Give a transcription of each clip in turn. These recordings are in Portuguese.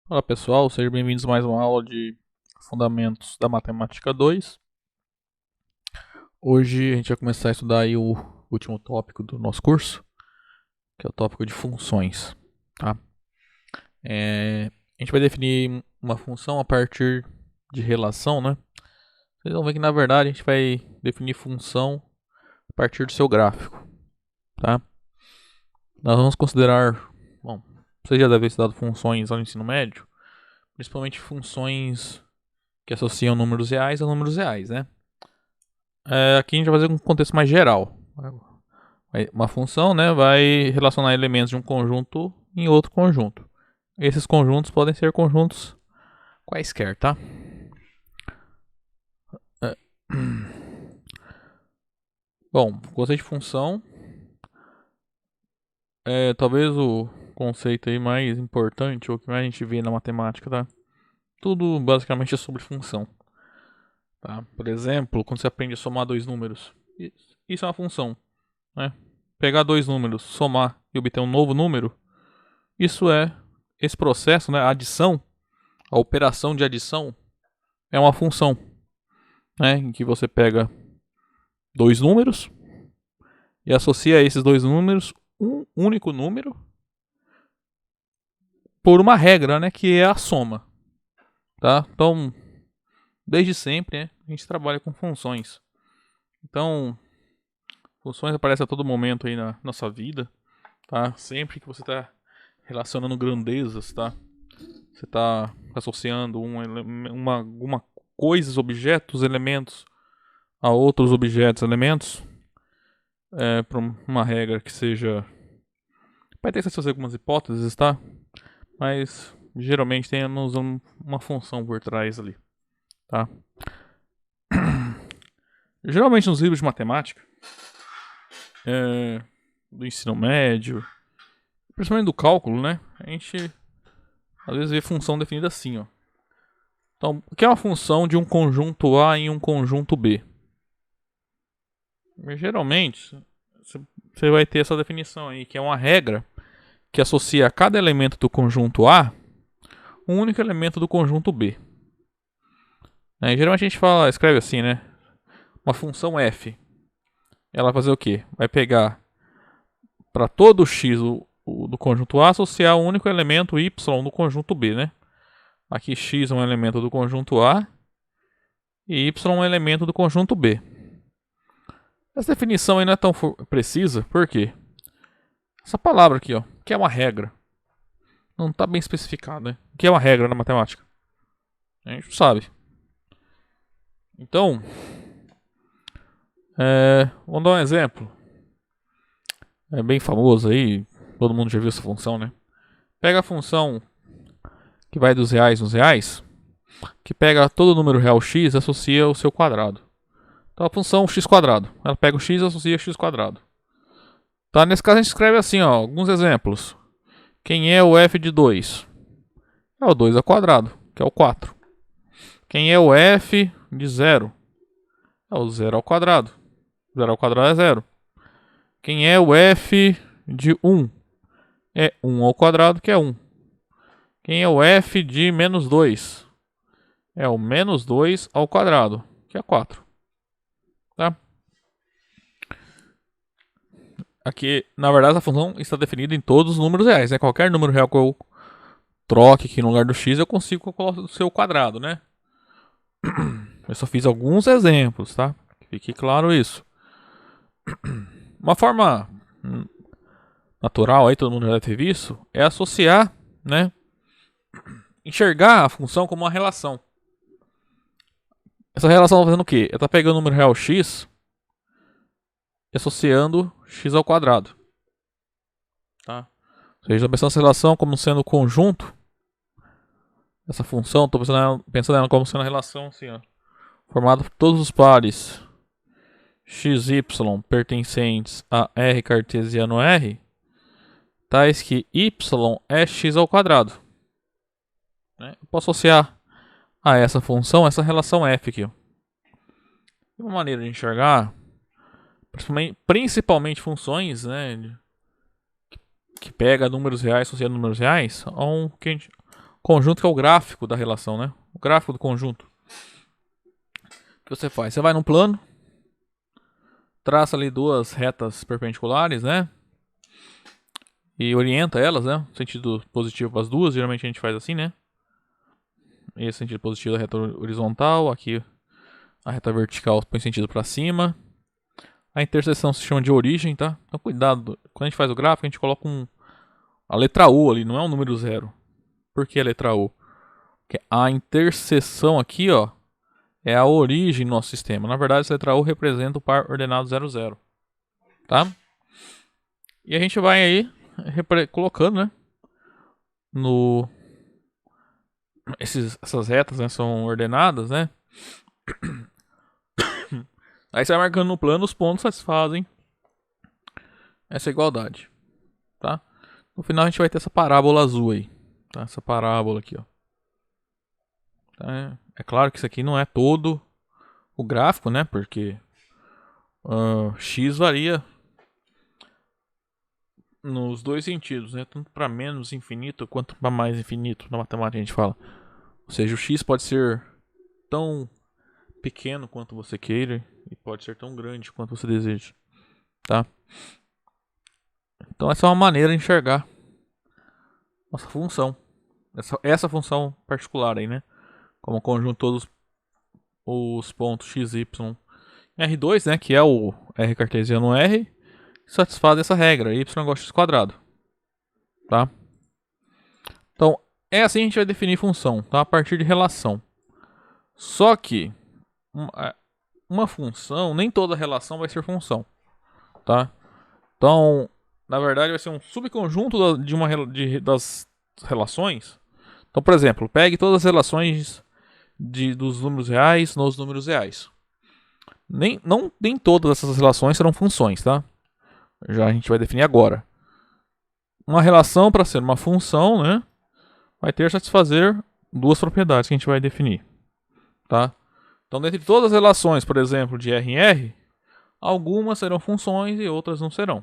Olá pessoal, sejam bem-vindos a mais uma aula de Fundamentos da Matemática 2. Hoje a gente vai começar a estudar aí o último tópico do nosso curso, que é o tópico de funções. Tá? A gente vai definir uma função a partir de relação, né? Vocês vão ver que na verdade a gente vai definir função a partir do seu gráfico. Tá? Nós vamos considerar, bom, vocês já devem ter estudado funções no ensino médio, principalmente funções que associam números reais a números reais, né? Aqui a gente vai fazer um contexto mais geral. Uma função, né, vai relacionar elementos de um conjunto em outro conjunto. Esses conjuntos podem ser conjuntos quaisquer, tá? É. Bom, conceito de função é talvez o conceito aí mais importante, ou que mais a gente vê na matemática, tá? Tudo basicamente é sobre função. Tá? Por exemplo, quando você aprende a somar dois números, isso é uma função, né? Pegar dois números, somar e obter um novo número, isso é esse processo, né? A adição, a operação de adição é uma função, né? Em que você pega dois números e associa a esses dois números um único número por uma regra, né? Que é a soma, tá? Então, desde sempre, né, a gente trabalha com funções. Então, funções aparecem a todo momento aí na nossa vida, tá? Sempre que você está relacionando grandezas, tá? Você está associando alguma coisas, objetos, elementos a outros objetos, elementos, para uma regra que seja. Vai ter que fazer algumas hipóteses, tá? Mas geralmente temos uma função por trás ali, tá? Geralmente nos livros de matemática, do ensino médio, principalmente do cálculo, né? A gente às vezes vê função definida assim, ó. Então, o que é uma função de um conjunto A em um conjunto B? Geralmente, você vai ter essa definição aí, que é uma regra que associa a cada elemento do conjunto A um único elemento do conjunto B. Geralmente a gente escreve assim, né? Uma função f. Ela vai fazer o quê? Vai pegar para todo o x do conjunto A associar um único elemento y do conjunto B, né? Aqui x é um elemento do conjunto A e y é um elemento do conjunto B. Essa definição aí não é tão precisa, por quê? Essa palavra aqui, ó, que é uma regra, não está bem especificado, né? O que é uma regra na matemática? A gente não sabe. Então, vamos dar um exemplo. É bem famoso aí, todo mundo já viu essa função, né? Pega a função que vai dos reais nos reais, que pega todo número real x e associa o seu quadrado. Então a função x quadrado, ela pega o x e associa x quadrado. Tá, nesse caso a gente escreve assim, ó, alguns exemplos. Quem é o f de 2? É o 2 ao quadrado, que é o 4. Quem é o f de 0? É o 0 ao quadrado. 0 ao quadrado é 0. Quem é o f de 1? É 1 ao quadrado, que é 1. Quem é o f de menos 2? É o menos 2 ao quadrado, que é 4. Tá? Aqui, na verdade, a função está definida em todos os números reais, né? Qualquer número real que eu troque aqui no lugar do x, eu consigo colocar o seu quadrado, né? Eu só fiz alguns exemplos, tá? Fique claro isso. Uma forma natural, aí todo mundo já deve ter visto, é associar, né? Enxergar a função como uma relação. Essa relação está fazendo o quê? Ela está pegando o número real x e associando x ao quadrado. Tá? Ou seja, pensando essa relação como sendo conjunto. Essa função, estou pensando nela como sendo a relação assim, ó, formada por todos os pares xy pertencentes a R cartesiano R, tais que y é x ao quadrado. Eu posso associar a essa função essa relação f aqui. Ó. Uma maneira de enxergar, principalmente funções, né, que pega números reais associando números reais, conjunto que é o gráfico da relação, né? O gráfico do conjunto. O que você faz? Você vai num plano, traça ali duas retas perpendiculares, né? E orienta elas, né? Sentido positivo para as duas, geralmente a gente faz assim, né? Esse sentido positivo da reta horizontal, aqui a reta vertical põe sentido para cima. A interseção se chama de origem, tá? Então cuidado, quando a gente faz o gráfico, a gente coloca a letra U ali, não é um número zero. Por que a letra U? Porque a interseção aqui, ó, é a origem do nosso sistema. Na verdade, essa letra U representa o par ordenado 00. Tá? E a gente vai aí colocando, né? Essas retas, né, são ordenadas, né? Aí você vai marcando no plano os pontos que satisfazem essa igualdade. Tá? No final a gente vai ter essa parábola azul aí. Tá? Essa parábola aqui, ó. Tá? É claro que isso aqui não é todo o gráfico, né? Porque x varia nos dois sentidos, né? Tanto para menos infinito quanto para mais infinito. Na matemática a gente fala. Ou seja, o x pode ser tão pequeno quanto você queira e pode ser tão grande quanto você deseja. Tá? Então essa é uma maneira de enxergar nossa função. Essa função particular aí, né? Como conjunto todos os pontos x, y, R2, né? Que é o R cartesiano R, satisfaz essa regra, y igual a x quadrado. Tá? Então, é assim que a gente vai definir função, tá? A partir de relação. Só que uma função, nem toda relação vai ser função. Tá? Então, na verdade, vai ser um subconjunto das relações. Então, por exemplo, pegue todas as relações dos números reais nos números reais. Nem todas essas relações serão funções, tá? Já a gente vai definir agora. Uma relação, para ser uma função, né, vai ter que satisfazer duas propriedades que a gente vai definir. Tá? Então, dentre todas as relações, por exemplo, de R em R, algumas serão funções e outras não serão.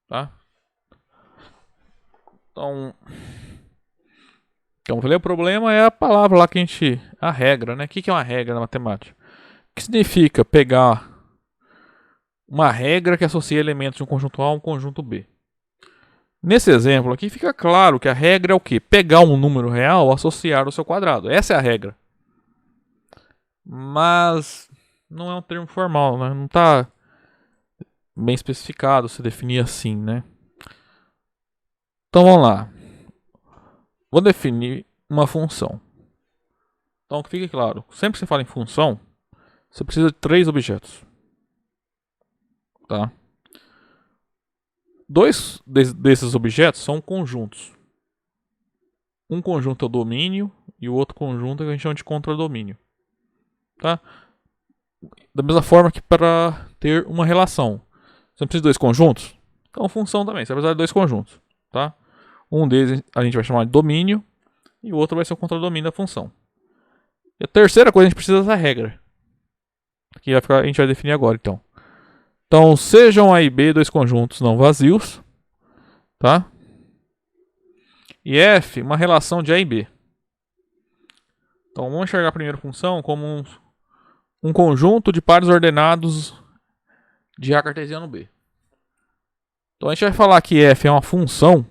Tá? Então, eu falei, o problema é a palavra lá que a gente... A regra, né? O que é uma regra na matemática? O que significa pegar uma regra que associa elementos de um conjunto A a um conjunto B? Nesse exemplo aqui fica claro que a regra é o quê? Pegar um número real e associar ao seu quadrado. Essa é a regra. Mas não é um termo formal, né? Não está bem especificado se definir assim, né? Então vamos lá. Vou definir uma função. Então que fique claro, sempre que você fala em função, você precisa de 3 objetos. Tá? 2 desses objetos são conjuntos. Um conjunto é o domínio e o outro conjunto é o que a gente chama de contradomínio. Tá? Da mesma forma que para ter uma relação. Você precisa de 2 conjuntos? Então função também, você vai precisar de 2 conjuntos. Tá? Um deles a gente vai chamar de domínio e o outro vai ser o contradomínio da função. E a terceira coisa a gente precisa dessa regra. Que a gente vai definir agora, então. Então, sejam A e B 2 conjuntos não vazios. Tá? E F, uma relação de A e B. Então, vamos enxergar a primeira função como um conjunto de pares ordenados de A cartesiano B. Então, a gente vai falar que F é uma função.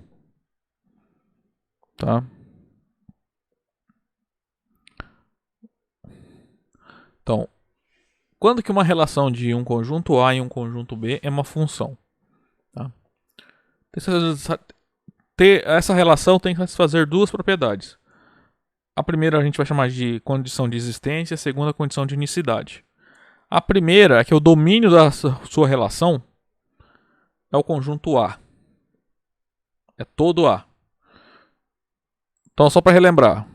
Tá? Então, quando que uma relação de um conjunto A e um conjunto B é uma função? Tá? Essa relação tem que satisfazer duas propriedades. A primeira a gente vai chamar de condição de existência, a segunda condição de unicidade. A primeira é que o domínio da sua relação é o conjunto A. É todo A. Então, só para relembrar.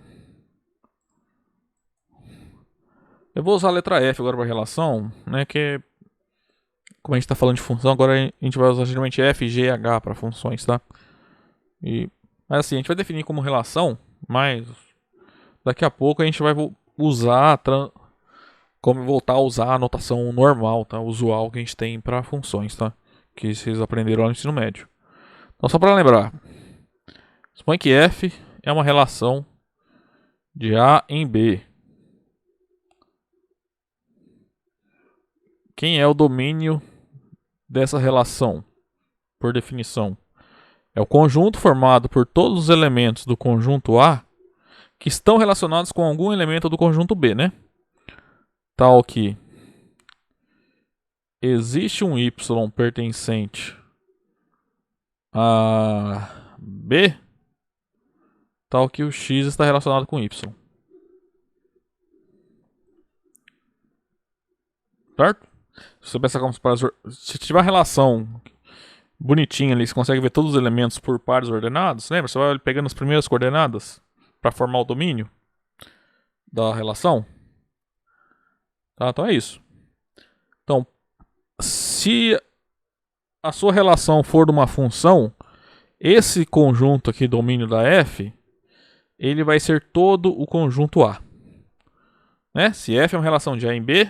Eu vou usar a letra F agora para relação, né, que como a gente está falando de função, agora a gente vai usar geralmente F, G e H para funções, tá? Mas assim, a gente vai definir como relação, mas daqui a pouco a gente vai usar, como voltar a usar a notação normal, tá? Usual que a gente tem para funções, tá? Que vocês aprenderam lá no ensino médio. Então, só para lembrar, suponha que F é uma relação de A em B. Quem é o domínio dessa relação? Por definição, é o conjunto formado por todos os elementos do conjunto A que estão relacionados com algum elemento do conjunto B, né? Tal que existe um Y pertencente a B, tal que o X está relacionado com Y. Certo? Se você pensar como se tiver uma relação bonitinha ali, você consegue ver todos os elementos por pares ordenados, lembra? Você vai pegando as primeiras coordenadas para formar o domínio da relação. Tá? Então é isso. Então, se a sua relação for de uma função, esse conjunto aqui, domínio da F, ele vai ser todo o conjunto A. Né? Se F é uma relação de A em B,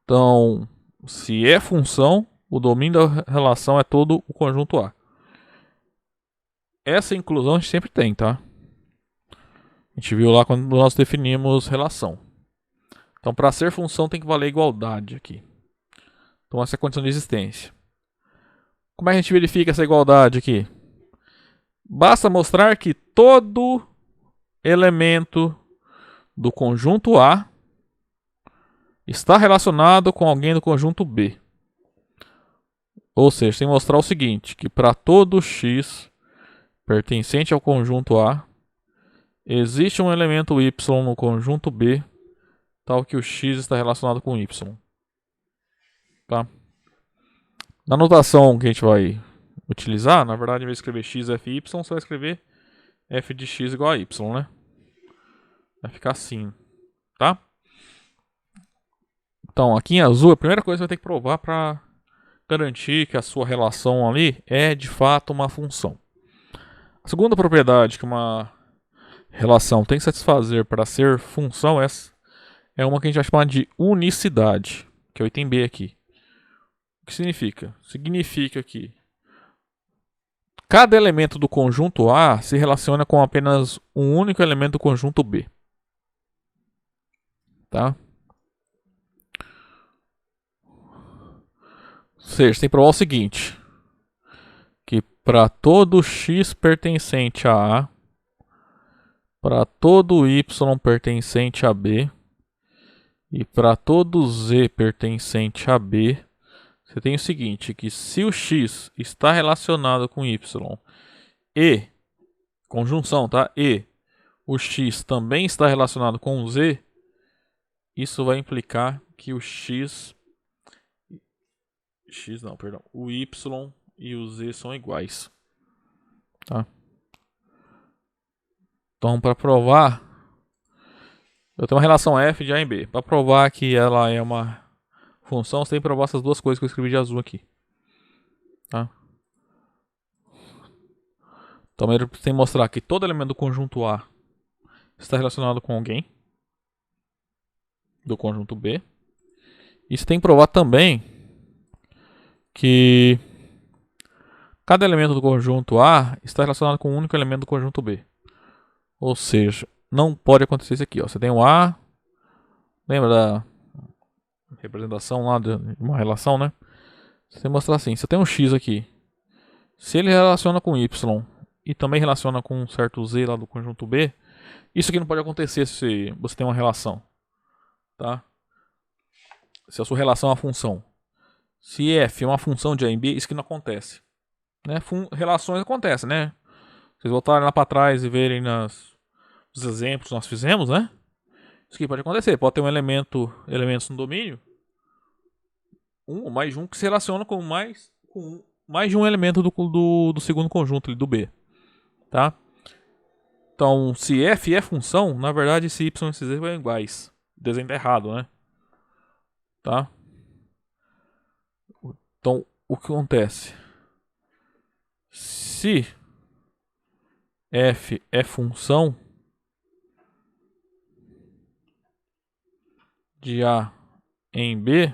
então, se é função, o domínio da relação é todo o conjunto A. Essa inclusão a gente sempre tem, tá? A gente viu lá quando nós definimos relação. Então, para ser função tem que valer igualdade aqui. Então, essa é a condição de existência. Como é que a gente verifica essa igualdade aqui? Basta mostrar que todo elemento do conjunto A está relacionado com alguém do conjunto B. Ou seja, tem que mostrar o seguinte, que para todo x pertencente ao conjunto A, existe um elemento y no conjunto B, tal que o x está relacionado com y. Tá? Na notação que a gente vai utilizar, na verdade, em vez de escrever x, f, y, você vai escrever f de x igual a y, né? Vai ficar assim, tá? Então, aqui em azul, a primeira coisa que você vai ter que provar para garantir que a sua relação ali é de fato uma função. A segunda propriedade que uma relação tem que satisfazer para ser função é uma que a gente vai chamar de unicidade, que é o item B aqui. O que significa? Significa que cada elemento do conjunto A se relaciona com apenas um único elemento do conjunto B. Tá? Ou seja, você tem que provar o seguinte, que para todo x pertencente a A, para todo y pertencente a B e para todo z pertencente a B, você tem o seguinte, que se o x está relacionado com y e, conjunção, tá? E o x também está relacionado com o z, isso vai implicar que o o y e o z são iguais. Tá? Então, para provar, eu tenho uma relação f de A em B. Para provar que ela é uma função, você tem que provar essas duas coisas que eu escrevi de azul aqui. Tá? Então, você tem que mostrar que todo elemento do conjunto A está relacionado com alguém do conjunto B. E você tem que provar também que cada elemento do conjunto A está relacionado com um único elemento do conjunto B. Ou seja, não pode acontecer isso aqui. Ó. Você tem o A, lembra da representação lá de uma relação, né? Você mostrar assim, se eu tenho um x aqui, se ele relaciona com y e também relaciona com um certo z lá do conjunto B, isso aqui não pode acontecer se você tem uma relação, tá? Se a sua relação é uma função. Se f é uma função de A em B, isso aqui não acontece. Né? Relações acontecem, né? Vocês voltarem lá para trás e verem os exemplos que nós fizemos, né? Isso aqui pode acontecer. Pode ter elementos no domínio, um ou mais de um, que se relaciona com mais de um elemento do segundo conjunto, do B. Tá? Então, se f é função, na verdade, se y e z são iguais. O desenho está errado, né? Tá? Então, o que acontece? Se f é função de A em B,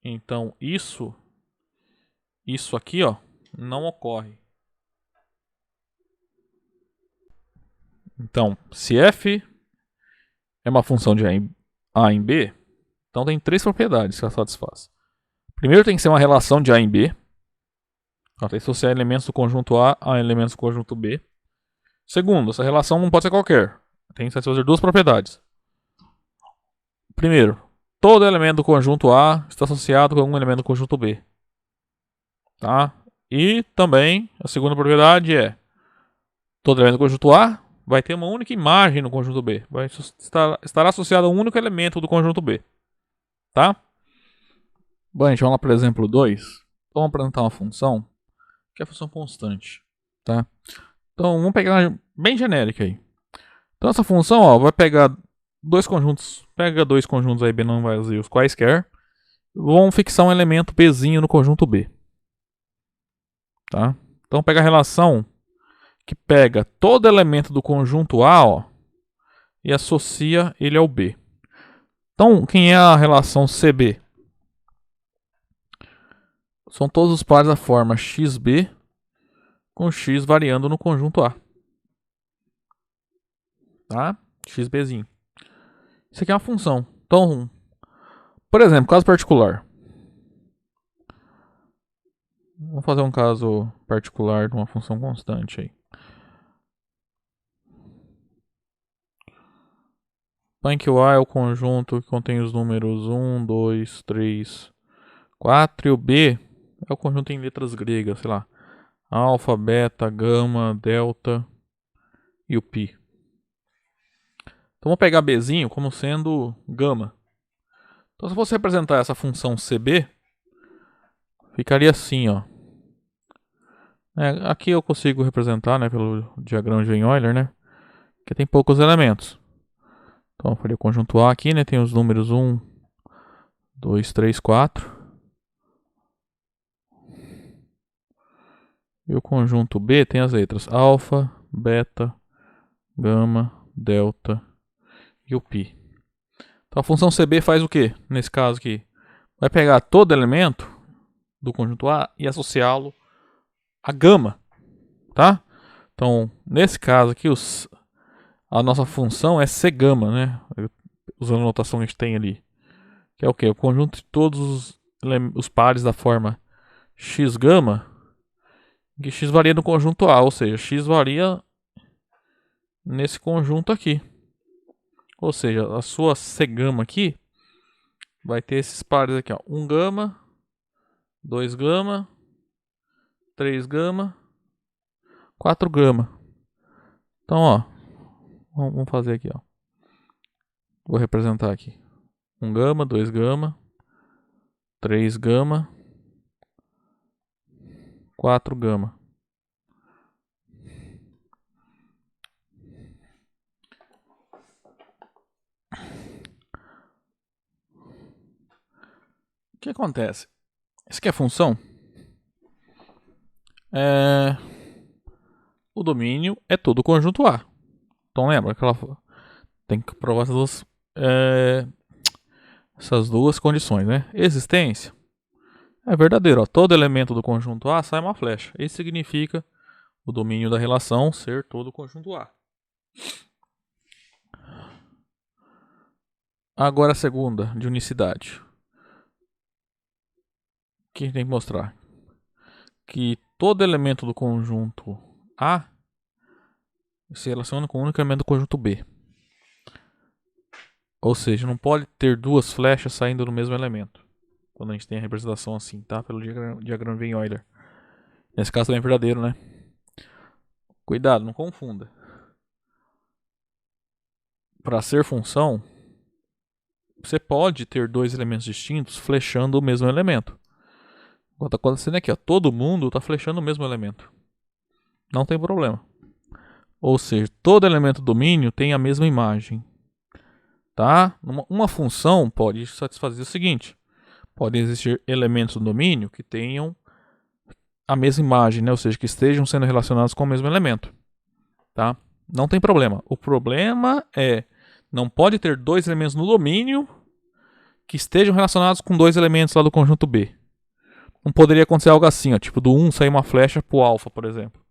então isso aqui, ó, não ocorre. Então, se f é uma função de A em B, então tem três propriedades que ela satisfaz. Primeiro tem que ser uma relação de A em B. Ela tem que associar elementos do conjunto A elementos do conjunto B. Segundo, essa relação não pode ser qualquer. Tem que satisfazer duas propriedades. Primeiro, todo elemento do conjunto A está associado com algum elemento do conjunto B. Tá? E também, a segunda propriedade é todo elemento do conjunto A vai ter uma única imagem no conjunto B. Estará associado a um único elemento do conjunto B. Tá? Bom, a gente vai lá para o exemplo 2. Então, vamos apresentar uma função que é a função constante. Tá? Então, vamos pegar uma bem genérica aí. Então, essa função ó, vai pegar dois conjuntos. Pega dois conjuntos aí B não vazios quaisquer. Vão fixar um elemento Bzinho no conjunto B. Tá? Então, pega a relação que pega todo elemento do conjunto A ó, e associa ele ao B. Então, quem é a relação CB? São todos os pares da forma XB com X variando no conjunto A. Tá? XBzinho. Isso aqui é uma função. Então, por exemplo, caso particular. Vamos fazer um caso particular de uma função constante aí. Põe que o A é o conjunto que contém os números 1, 2, 3, 4 e o B é o conjunto em letras gregas, sei lá. Alfa, beta, gama, delta e o pi. Então vamos pegar Bzinho como sendo gama. Então se você representar essa função CB, ficaria assim, ó. Aqui eu consigo representar, né, pelo diagrama de Euler, né? Que tem poucos elementos. Então eu faria o conjunto A aqui, né? Tem os números 1, 2, 3, 4. E o conjunto B tem as letras alfa, beta, gama, delta e o pi. Então a função CB faz o que? Nesse caso aqui, vai pegar todo elemento do conjunto A e associá-lo à gama, tá? Então nesse caso aqui a nossa função é C gama, né? Usando a notação que a gente tem ali, que é o que? O conjunto de todos os pares da forma X gama, que X varia no conjunto A, ou seja, X varia nesse conjunto aqui. Ou seja, a sua C gama aqui vai ter esses pares aqui, ó. 1 gama, 2 gama, 3 gama, 4 gama. Então, ó, vamos fazer aqui, ó. Vou representar aqui. 1 gama, 2 gama, 3 gama, 4 gama. O que acontece? Isso aqui é função. O domínio é todo o conjunto A. Então lembra que ela tem que provar essas duas condições, né? Existência é verdadeiro. Ó. Todo elemento do conjunto A sai uma flecha. Isso significa o domínio da relação ser todo o conjunto A. Agora a segunda, de unicidade. O que a gente tem que mostrar? Que todo elemento do conjunto A se relaciona com o único elemento do conjunto B. Ou seja, não pode ter duas flechas saindo do mesmo elemento. Quando a gente tem a representação assim, tá? Pelo diagrama de Euler. Nesse caso também é verdadeiro, né? Cuidado, não confunda. Para ser função, você pode ter dois elementos distintos flechando o mesmo elemento. O que está acontecendo aqui, ó, todo mundo está flechando o mesmo elemento. Não tem problema. Ou seja, todo elemento domínio tem a mesma imagem. Tá? Uma função pode satisfazer o seguinte. Podem existir elementos do domínio que tenham a mesma imagem, né? Ou seja, que estejam sendo relacionados com o mesmo elemento. Tá? Não tem problema. O problema é não pode ter dois elementos no domínio que estejam relacionados com dois elementos lá do conjunto B. Não poderia acontecer algo assim, ó, tipo do 1 sair uma flecha pro alfa, por exemplo.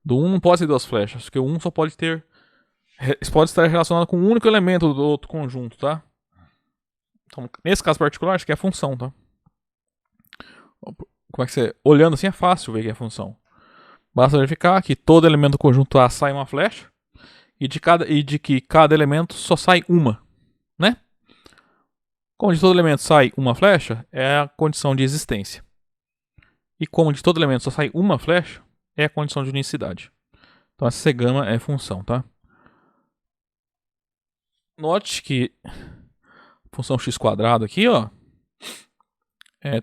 Do 1 não pode ser duas flechas, porque o 1 só pode ter Isso pode estar relacionado com um único elemento do outro conjunto, tá? Então, nesse caso particular, acho que é a função, tá? Como é que você... Olhando assim é fácil ver que é a função. Basta verificar que todo elemento do conjunto A sai uma flecha e de que cada elemento só sai uma, né? Como de todo elemento sai uma flecha, é a condição de existência. E como de todo elemento só sai uma flecha, é a condição de unicidade. Então essa gama é função, tá? Note que a função x² aqui, ó,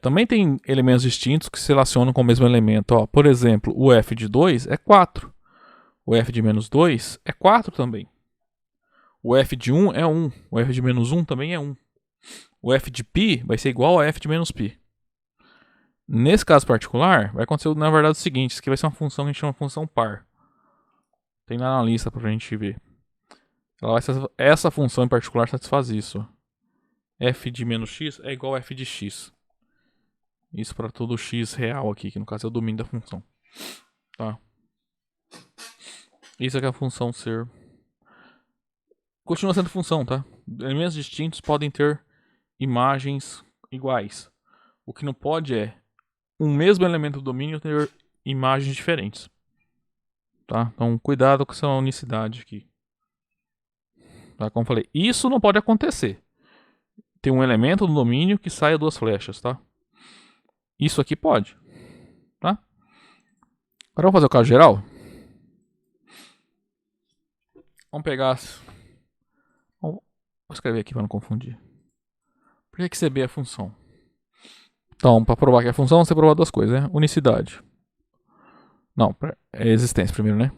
também tem elementos distintos que se relacionam com o mesmo elemento. Ó. Por exemplo, o f de 2 é 4. O f de menos 2 é 4 também. O f de 1 é 1. O f de menos 1 também é 1. O f de π vai ser igual a f de menos π. Nesse caso particular, vai acontecer na verdade o seguinte. Isso aqui vai ser uma função que a gente chama de função par. Tem lá na lista pra gente ver. Essa função em particular satisfaz isso. F de menos x é igual a f de x. Isso para todo x real aqui, que no caso é o domínio da função. Tá? Isso é que é a função ser. Continua sendo função, tá? Elementos distintos podem ter imagens iguais. O que não pode é um mesmo elemento do domínio ter imagens diferentes. Tá? Então, cuidado com essa unicidade aqui. Tá? Como eu falei, isso não pode acontecer. Tem um elemento do domínio que saia duas flechas, tá? Isso aqui pode. Tá? Agora vamos fazer o caso geral. Vamos pegar... Vou escrever aqui para não confundir. Por que CB é função? Então, para provar que é função, você provar duas coisas, né? Unicidade. Não, é existência primeiro, né?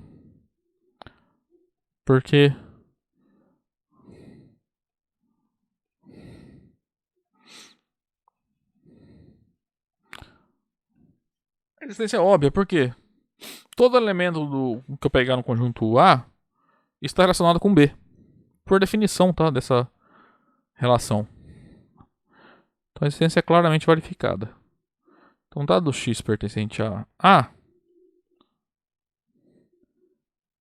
Porque... A existência é óbvia, porque todo elemento que eu pegar no conjunto A está relacionado com B. Por definição, tá? Dessa relação. Então a existência é claramente verificada. Então, dado x pertencente a A,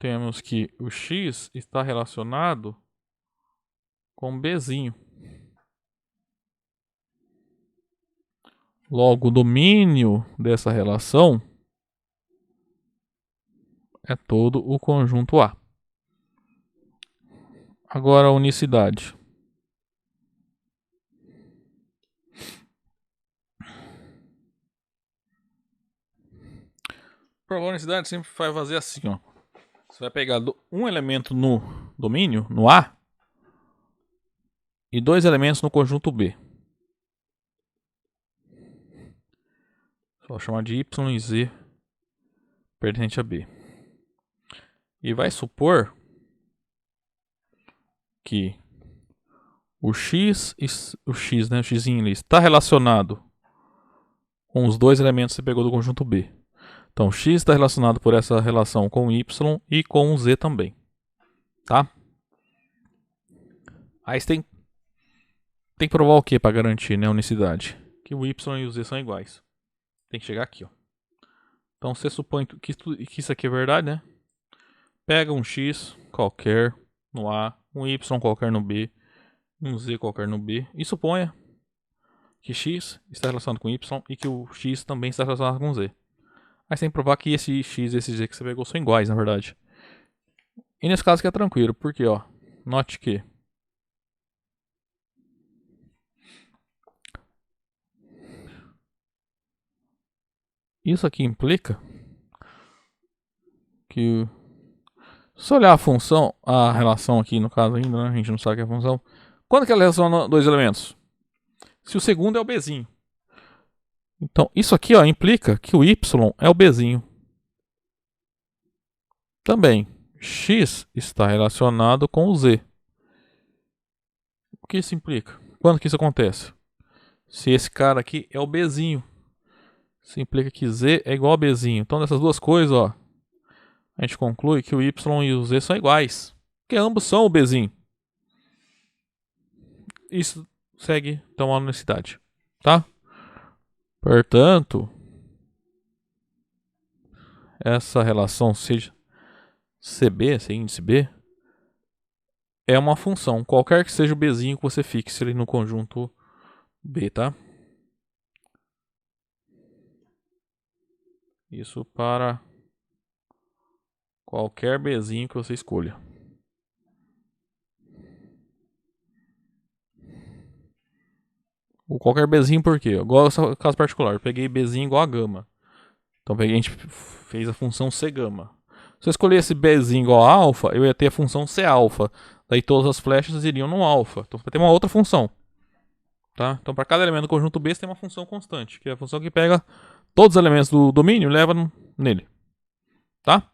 temos que o x está relacionado com Bzinho. Logo, o domínio dessa relação é todo o conjunto A. Agora a unicidade. Provar a unicidade sempre vai fazer assim, ó. Você vai pegar um elemento no domínio, no A, e dois elementos no conjunto B. Vou chamar de y e z pertencente a B. E vai supor que o x, né, o x está relacionado com os dois elementos que você pegou do conjunto B. Então, x está relacionado por essa relação com y e com o z também. Tá? Aí você tem que provar o que para garantir, né, a unicidade? Que o y e o z são iguais. Tem que chegar aqui, ó. Então, você supõe que isso aqui é verdade, né? Pega um x qualquer no A, um y qualquer no B, um z qualquer no B, e suponha que x está relacionado com y e que o x também está relacionado com z. Aí você tem que provar que esse x e esse z que você pegou são iguais, na verdade. E nesse caso aqui é tranquilo, porque, ó, note que isso aqui implica que, se olhar a função, a relação aqui no caso ainda, né, a gente não sabe que é a função. Quando que ela relaciona dois elementos? Se o segundo é o Bzinho. Então, isso aqui, ó, implica que o y é o Bzinho. Também, x está relacionado com o z. O que isso implica? Quando que isso acontece? Se esse cara aqui é o Bzinho. Isso implica que z é igual a Bzinho. Então, dessas duas coisas, ó, a gente conclui que o y e o z são iguais. Porque ambos são o Bzinho. Isso segue, então, a unicidade. Tá? Portanto, essa relação seja CB, esse índice B, é uma função, qualquer que seja o bzinho que você fixe ali no conjunto B, tá? Isso para qualquer bzinho que você escolha. O qualquer bzinho por quê? Igual esse caso particular, eu peguei bzinho igual a gama. Então a gente fez a função C gama. Se eu escolhesse bzinho igual a alfa, eu ia ter a função C alfa. Daí todas as flechas iriam no alfa. Então vai ter uma outra função. Tá? Então para cada elemento do conjunto B você tem uma função constante, que é a função que pega todos os elementos do domínio e leva nele. Tá?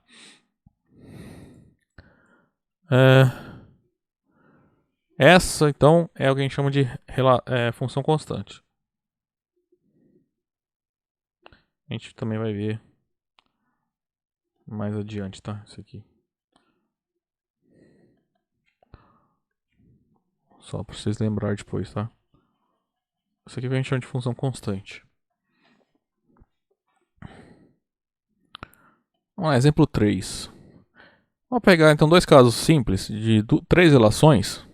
Essa então é o que a gente chama de função constante. A gente também vai ver mais adiante, tá? Isso aqui. Só para vocês lembrarem depois, tá? Isso aqui a gente chama de função constante. Vamos lá, exemplo 3. Vamos pegar então dois casos simples de três relações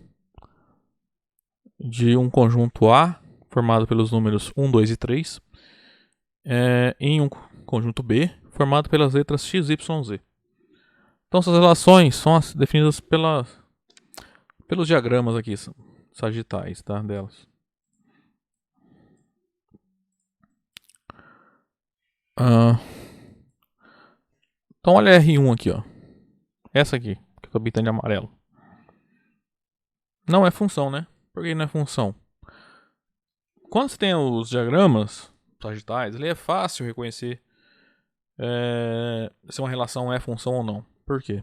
de um conjunto A formado pelos números 1, 2 e 3 em um conjunto B formado pelas letras x, y, z. Então essas relações são definidas pelos diagramas aqui sagitais, tá, delas. Então olha a R1 aqui, ó. Essa aqui, que eu tô pintando de amarelo. Não é função, né? Por que não é função? Quando você tem os diagramas sagitais, ele é fácil reconhecer se uma relação é função ou não. Por quê?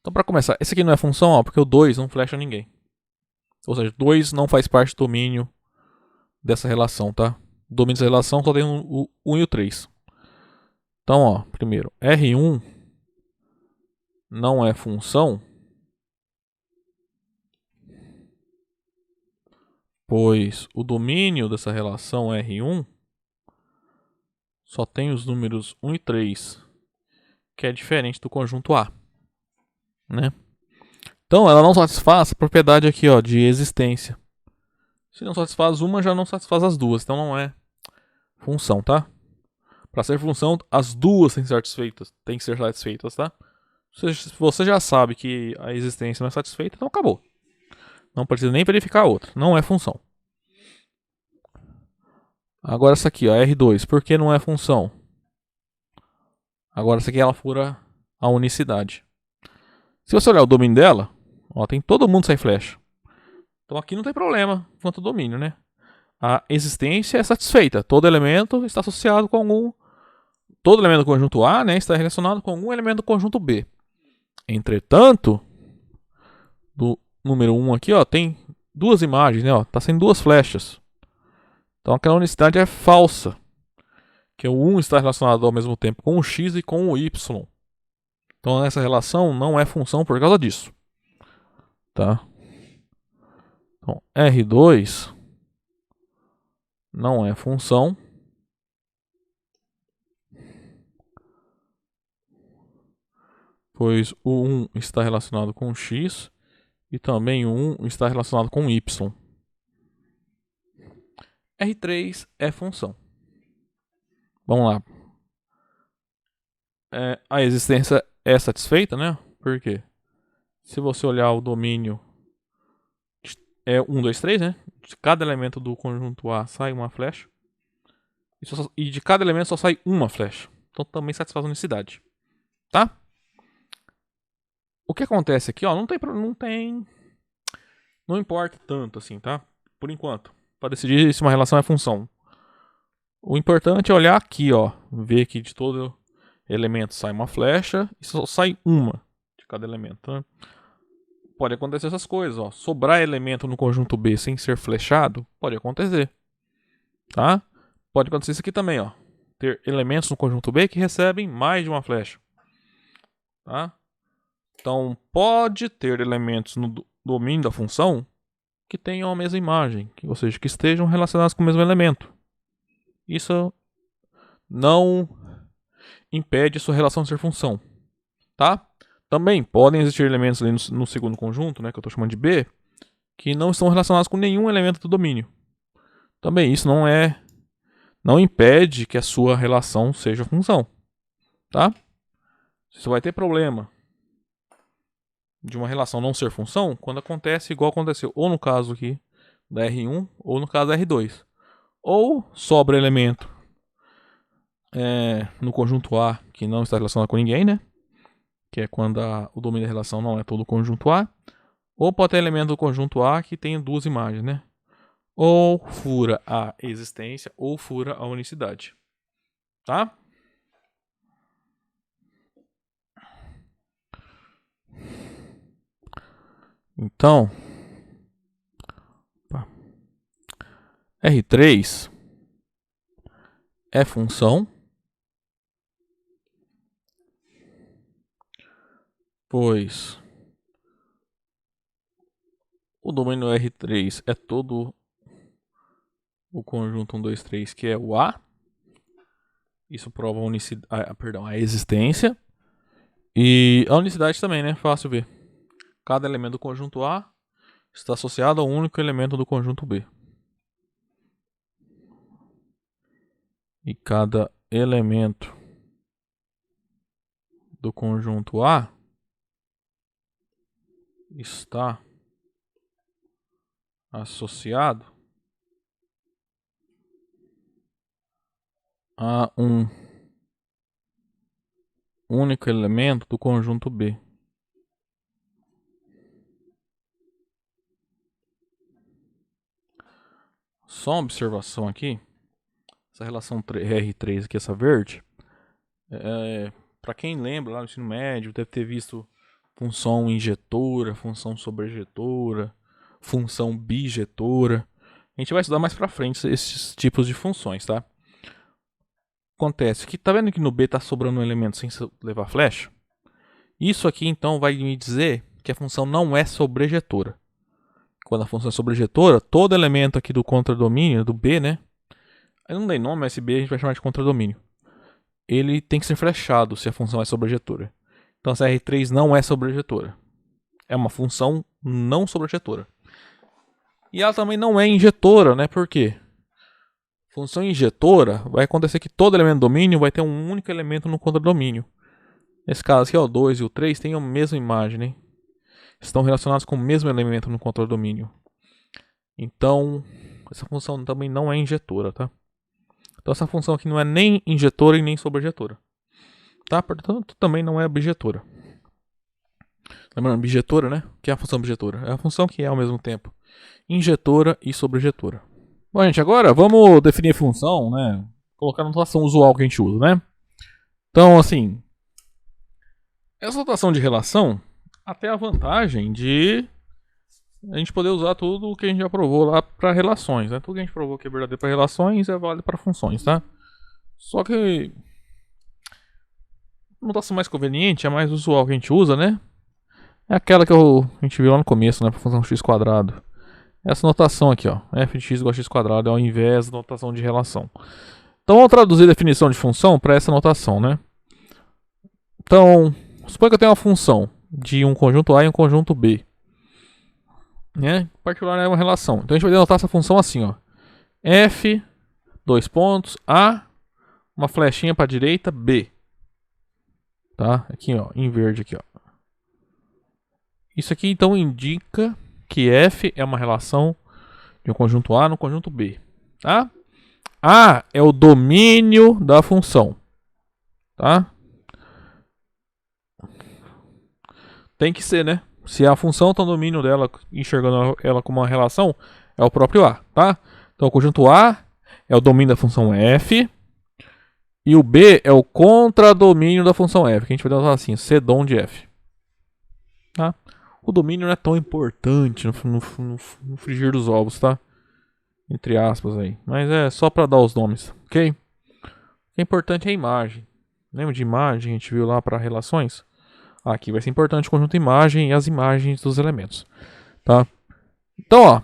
Então para começar, esse aqui não é função, ó, porque o 2 não flecha ninguém. Ou seja, 2 não faz parte do domínio dessa relação, tá? O domínio dessa relação só tem o 1 e o 3. Então, ó, primeiro, R1 não é função, pois o domínio dessa relação R1 só tem os números 1 e 3, que é diferente do conjunto A, né? Então ela não satisfaz a propriedade aqui, ó, de existência. Se não satisfaz uma, já não satisfaz as duas, então não é função, tá? Para ser função, as duas têm que ser satisfeitas, tá? Se você já sabe que a existência não é satisfeita, então acabou. Não precisa nem verificar a outra, não é função. Agora essa aqui, ó, R2, por que não é função? Agora essa aqui ela fura a unicidade. Se você olhar o domínio dela, ó, tem todo mundo sem flecha. Então aqui não tem problema quanto ao domínio, né? A existência é satisfeita. Todo elemento está associado com algum... Todo elemento do conjunto A, né, está relacionado com algum elemento do conjunto B. Entretanto, do número 1 aqui, ó, tem duas imagens, né? Ó, tá sendo duas flechas. Então aquela unicidade é falsa. Que o 1 está relacionado ao mesmo tempo com o x e com o y. Então essa relação não é função por causa disso. Tá? Então R2 não é função. Pois o 1 está relacionado com o x e também o 1 está relacionado com o y. R3 é função. Vamos lá. A existência é satisfeita, né? Por quê? Se você olhar o domínio é 1, 2, 3, né? De cada elemento do conjunto A sai uma flecha. E de cada elemento só sai uma flecha. Então também satisfaz a unicidade. Tá? O que acontece aqui, ó, não importa tanto assim, tá? Por enquanto, para decidir se uma relação é função. O importante é olhar aqui, ó, ver que de todo elemento sai uma flecha e só sai uma de cada elemento, né? Pode acontecer essas coisas, ó, sobrar elemento no conjunto B sem ser flechado, pode acontecer, tá? Pode acontecer isso aqui também, ó, ter elementos no conjunto B que recebem mais de uma flecha, tá? Então, pode ter elementos no domínio da função que tenham a mesma imagem, ou seja, que estejam relacionados com o mesmo elemento. Isso não impede a sua relação de ser função, tá? Também podem existir elementos ali no segundo conjunto, né, que eu estou chamando de B, que não estão relacionados com nenhum elemento do domínio. Também isso não impede que a sua relação seja função, tá? Você vai ter problema de uma relação não ser função quando acontece igual aconteceu ou no caso aqui da R1 ou no caso da R2. Ou sobra elemento no conjunto A que não está relacionado com ninguém, né? Que é quando o domínio da relação não é todo o conjunto A. Ou pode ter elemento do conjunto A que tenha duas imagens, né? Ou fura a existência ou fura a unicidade. Tá? Então, R3 é função, pois o domínio R3 é todo o conjunto 1, 2, 3, que é o A. Isso prova a existência. E a unicidade também, né? Fácil ver. Cada elemento do conjunto A está associado a um único elemento do conjunto B. E cada elemento do conjunto A está associado a um único elemento do conjunto B. Só uma observação aqui. Essa relação R3 aqui, essa verde, para quem lembra lá no ensino médio, deve ter visto função injetora, função sobrejetora, função bijetora. A gente vai estudar mais pra frente esses tipos de funções, tá? Acontece que, tá vendo que no B tá sobrando um elemento sem levar flecha? Isso aqui então vai me dizer que a função não é sobrejetora. Quando a função é sobrejetora, todo elemento aqui do contradomínio, do B, né? Eu não dei nome, mas esse B a gente vai chamar de contradomínio. Ele tem que ser flechado se a função é sobrejetora. Então essa R3 não é sobrejetora. É uma função não sobrejetora. E ela também não é injetora, né? Por quê? Função injetora vai acontecer que todo elemento do domínio vai ter um único elemento no contradomínio. Nesse caso aqui, ó, o 2 e o 3 têm a mesma imagem, né? Estão relacionados com o mesmo elemento no contradomínio. Então, essa função também não é injetora, tá? Então essa função aqui não é nem injetora e nem sobrejetora. Tá? Portanto, também não é bijetora. Lembrando, bijetora, né? O que é a função bijetora? É a função que é ao mesmo tempo injetora e sobrejetora. Bom, gente, agora vamos definir a função, né? Colocar a notação usual que a gente usa, né? Então, assim, essa notação de relação até a vantagem de a gente poder usar tudo o que a gente já provou lá para relações, né? Tudo que a gente provou que é verdadeiro para relações é válido para funções, tá? Só que a notação mais conveniente, a mais usual que a gente usa, né? É aquela que a gente viu lá no começo, né? Para função x². Essa notação aqui, ó. F de x igual a x² é ao invés da notação de relação. Então vamos traduzir a definição de função para essa notação, né? Então, suponha que eu tenho uma função de um conjunto A e um conjunto B. Né? Em particular é uma relação. Então a gente vai denotar essa função assim, ó. F, dois pontos, A, uma flechinha para a direita, B. Tá? Aqui, ó, em verde aqui, ó. Isso aqui então indica que F é uma relação de um conjunto A no conjunto B, tá? A é o domínio da função, tá? Tem que ser, né? Se a função está no domínio dela, enxergando ela como uma relação, é o próprio A, tá? Então o conjunto A é o domínio da função F e o B é o contradomínio da função F, que a gente vai dar assim, C-dom de F, tá? O domínio não é tão importante no frigir dos ovos, tá? Entre aspas aí. Mas é só para dar os nomes, ok? O que é importante é a imagem. Lembra de imagem? A gente viu lá para relações? Aqui vai ser importante o conjunto imagem e as imagens dos elementos, tá? Então, ó.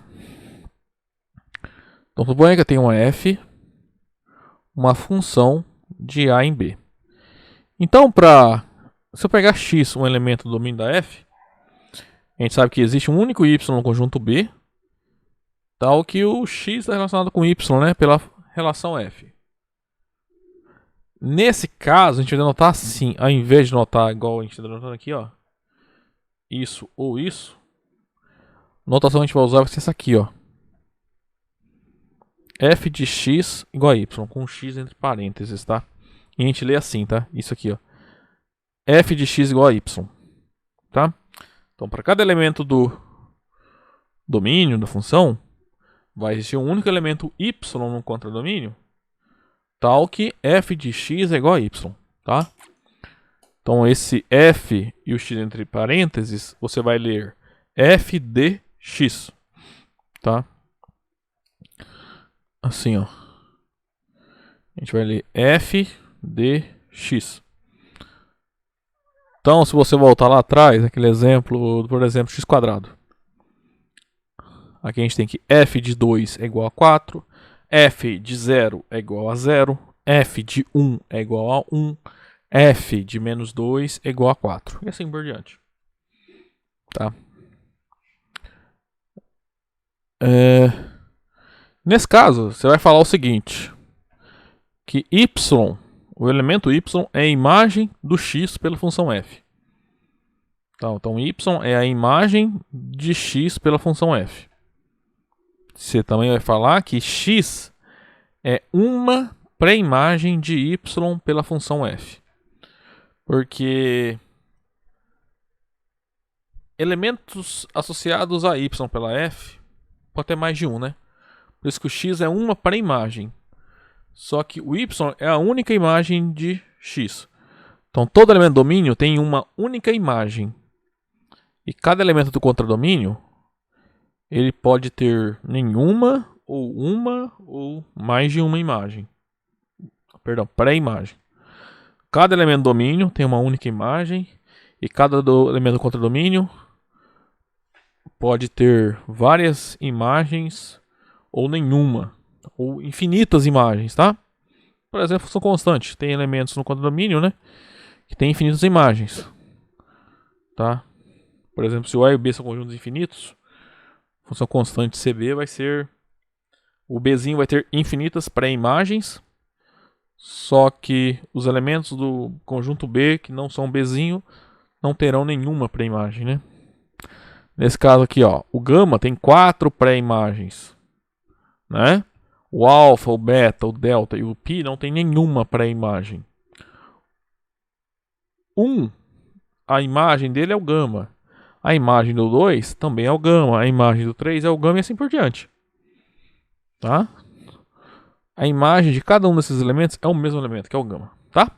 Então, suponha que eu tenho uma f, uma função de a em b. Então, para Se eu pegar x, um elemento do domínio da f, a gente sabe que existe um único y no conjunto B, tal que o x está relacionado com y, né, pela relação f. Nesse caso, a gente vai denotar assim, ao invés de notar igual a gente está denotando aqui, ó, isso ou isso, a notação que a gente vai usar vai ser essa aqui, ó. F de x igual a y, com x entre parênteses, tá? E a gente lê assim, tá? Isso aqui, ó. F de x igual a y, tá? Então, para cada elemento do domínio da função, vai existir um único elemento y no contradomínio, tal que f de x é igual a y, tá? Então, esse f e o x entre parênteses, você vai ler f de x, tá? Assim, ó. A gente vai ler f de x. Então, se você voltar lá atrás, aquele exemplo, por exemplo, x quadrado. Aqui a gente tem que f de 2 é igual a 4, f de 0 é igual a 0, f de 1 é igual a 1, f de menos 2 é igual a 4. E assim por diante. Tá? Nesse caso, você vai falar o seguinte, que y, o elemento y é a imagem do x pela função f. Tá, então, y é a imagem de x pela função f. Você também vai falar que x é uma pré-imagem de y pela função f. Porque elementos associados a y pela f pode ter mais de um, né? Por isso que o x é uma pré-imagem. Só que o y é a única imagem de x. Então, todo elemento do domínio tem uma única imagem. E cada elemento do contradomínio, ele pode ter nenhuma ou mais de uma imagem. Perdão, pré-imagem. Cada elemento do domínio tem uma única imagem. E cada elemento do contradomínio pode ter várias imagens ou nenhuma. Ou infinitas imagens, tá? Por exemplo, função constante. Tem elementos no contradomínio, né? Que tem infinitas imagens. Tá? Por exemplo, se o A e o B são conjuntos infinitos, a função constante CB vai ser... O Bzinho vai ter infinitas pré-imagens, só que os elementos do conjunto B, que não são Bzinho, não terão nenhuma pré-imagem, né? Nesse caso aqui, ó, o gama tem 4 pré-imagens, né? O alfa, o beta, o delta e o pi não tem nenhuma pré-imagem. 1, a imagem dele é o gama. A imagem do 2 também é o gama. A imagem do 3 é o gama e assim por diante. Tá? A imagem de cada um desses elementos é o mesmo elemento, que é o gama. Tá?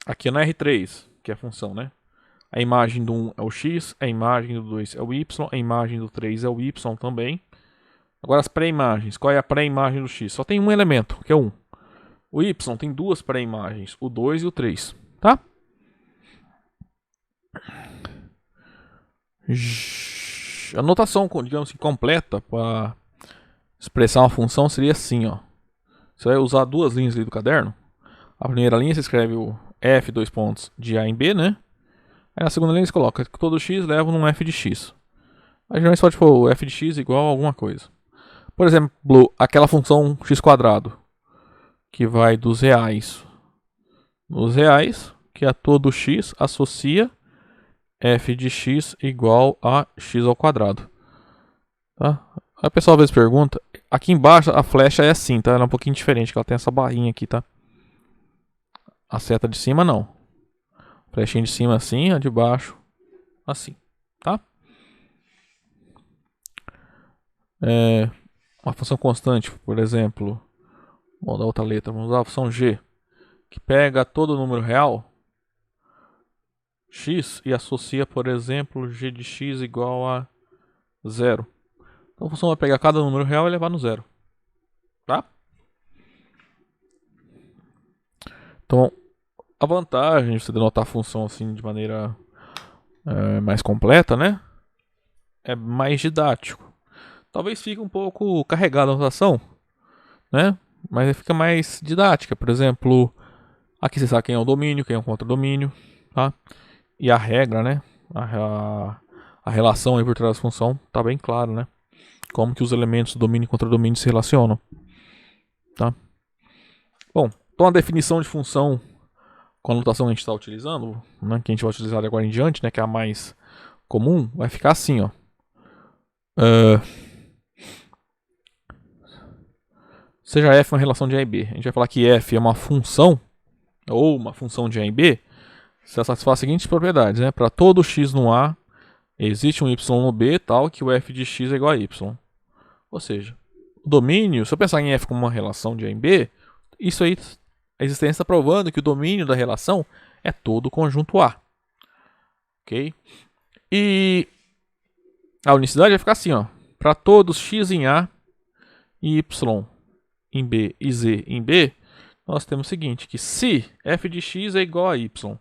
Aqui é na R3, que é a função, né? A imagem do 1 é o x, a imagem do 2 é o y, a imagem do 3 é o y também. Agora as pré-imagens. Qual é a pré-imagem do x? Só tem um elemento, que é 1. O y tem duas pré-imagens, o 2 e o 3. Tá? A notação, digamos assim, completa para expressar uma função seria assim, ó. Você vai usar duas linhas ali do caderno. A primeira linha você escreve o f, dois pontos, de a em b, né? Aí na segunda linha você coloca que todo x leva num f de x. Aí geralmente você pode pôr o f de x igual a alguma coisa. Por exemplo, aquela função x quadrado, que vai dos reais nos reais, que a todo x associa f de x igual a x ao quadrado. Tá? Aí o pessoal às vezes pergunta, aqui embaixo a flecha é assim, tá? Ela é um pouquinho diferente, que ela tem essa barrinha aqui, tá? A seta de cima não. A flechinha de cima assim, a de baixo assim, tá? Uma função constante, por exemplo, vamos dar outra letra, vamos usar a função g, que pega todo número real, x, e associa, por exemplo, g de x igual a 0. Então a função vai pegar cada número real e levar no 0. Tá? Então, a vantagem de você denotar a função assim de maneira mais completa, né? É mais didático. Talvez fique um pouco carregada a notação, né? Mas fica mais didática. Por exemplo, Aqui você sabe quem é o domínio, quem é o contradomínio, tá? E a regra, né? A relação aí por trás da função tá bem claro, né? Como que os elementos do domínio e contradomínio se relacionam, tá? Bom, então a definição de função com a notação que a gente está utilizando, né, que a gente vai utilizar de agora em diante, né, que é a mais comum, vai ficar assim, ó. Seja f uma relação de A e B. A gente vai falar que f é uma função, ou uma função de A e B, se ela satisfaz as seguintes propriedades, né? Para todo x no A, existe um y no B, tal que o f de x é igual a y. Ou seja, o domínio, se eu pensar em f como uma relação de A em B, isso aí, a existência está provando que o domínio da relação é todo o conjunto A. Ok? E a unicidade vai ficar assim, ó. Para todos x em A e y em B e z em B, nós temos o seguinte, que se f de x é igual a y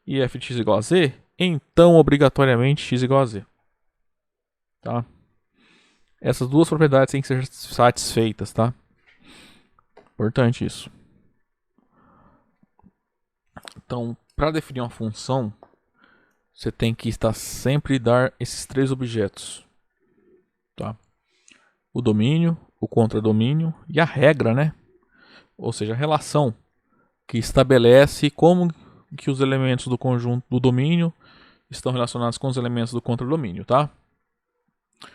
e f de x é igual a z, então obrigatoriamente x é igual a z. Tá? Essas duas propriedades têm que ser satisfeitas, tá? Importante isso. Então, para definir uma função, você tem que estar sempre dar esses três objetos, tá? O domínio, o contradomínio e a regra, né? Ou seja, a relação que estabelece como que os elementos do conjunto do domínio estão relacionados com os elementos do contradomínio, tá? O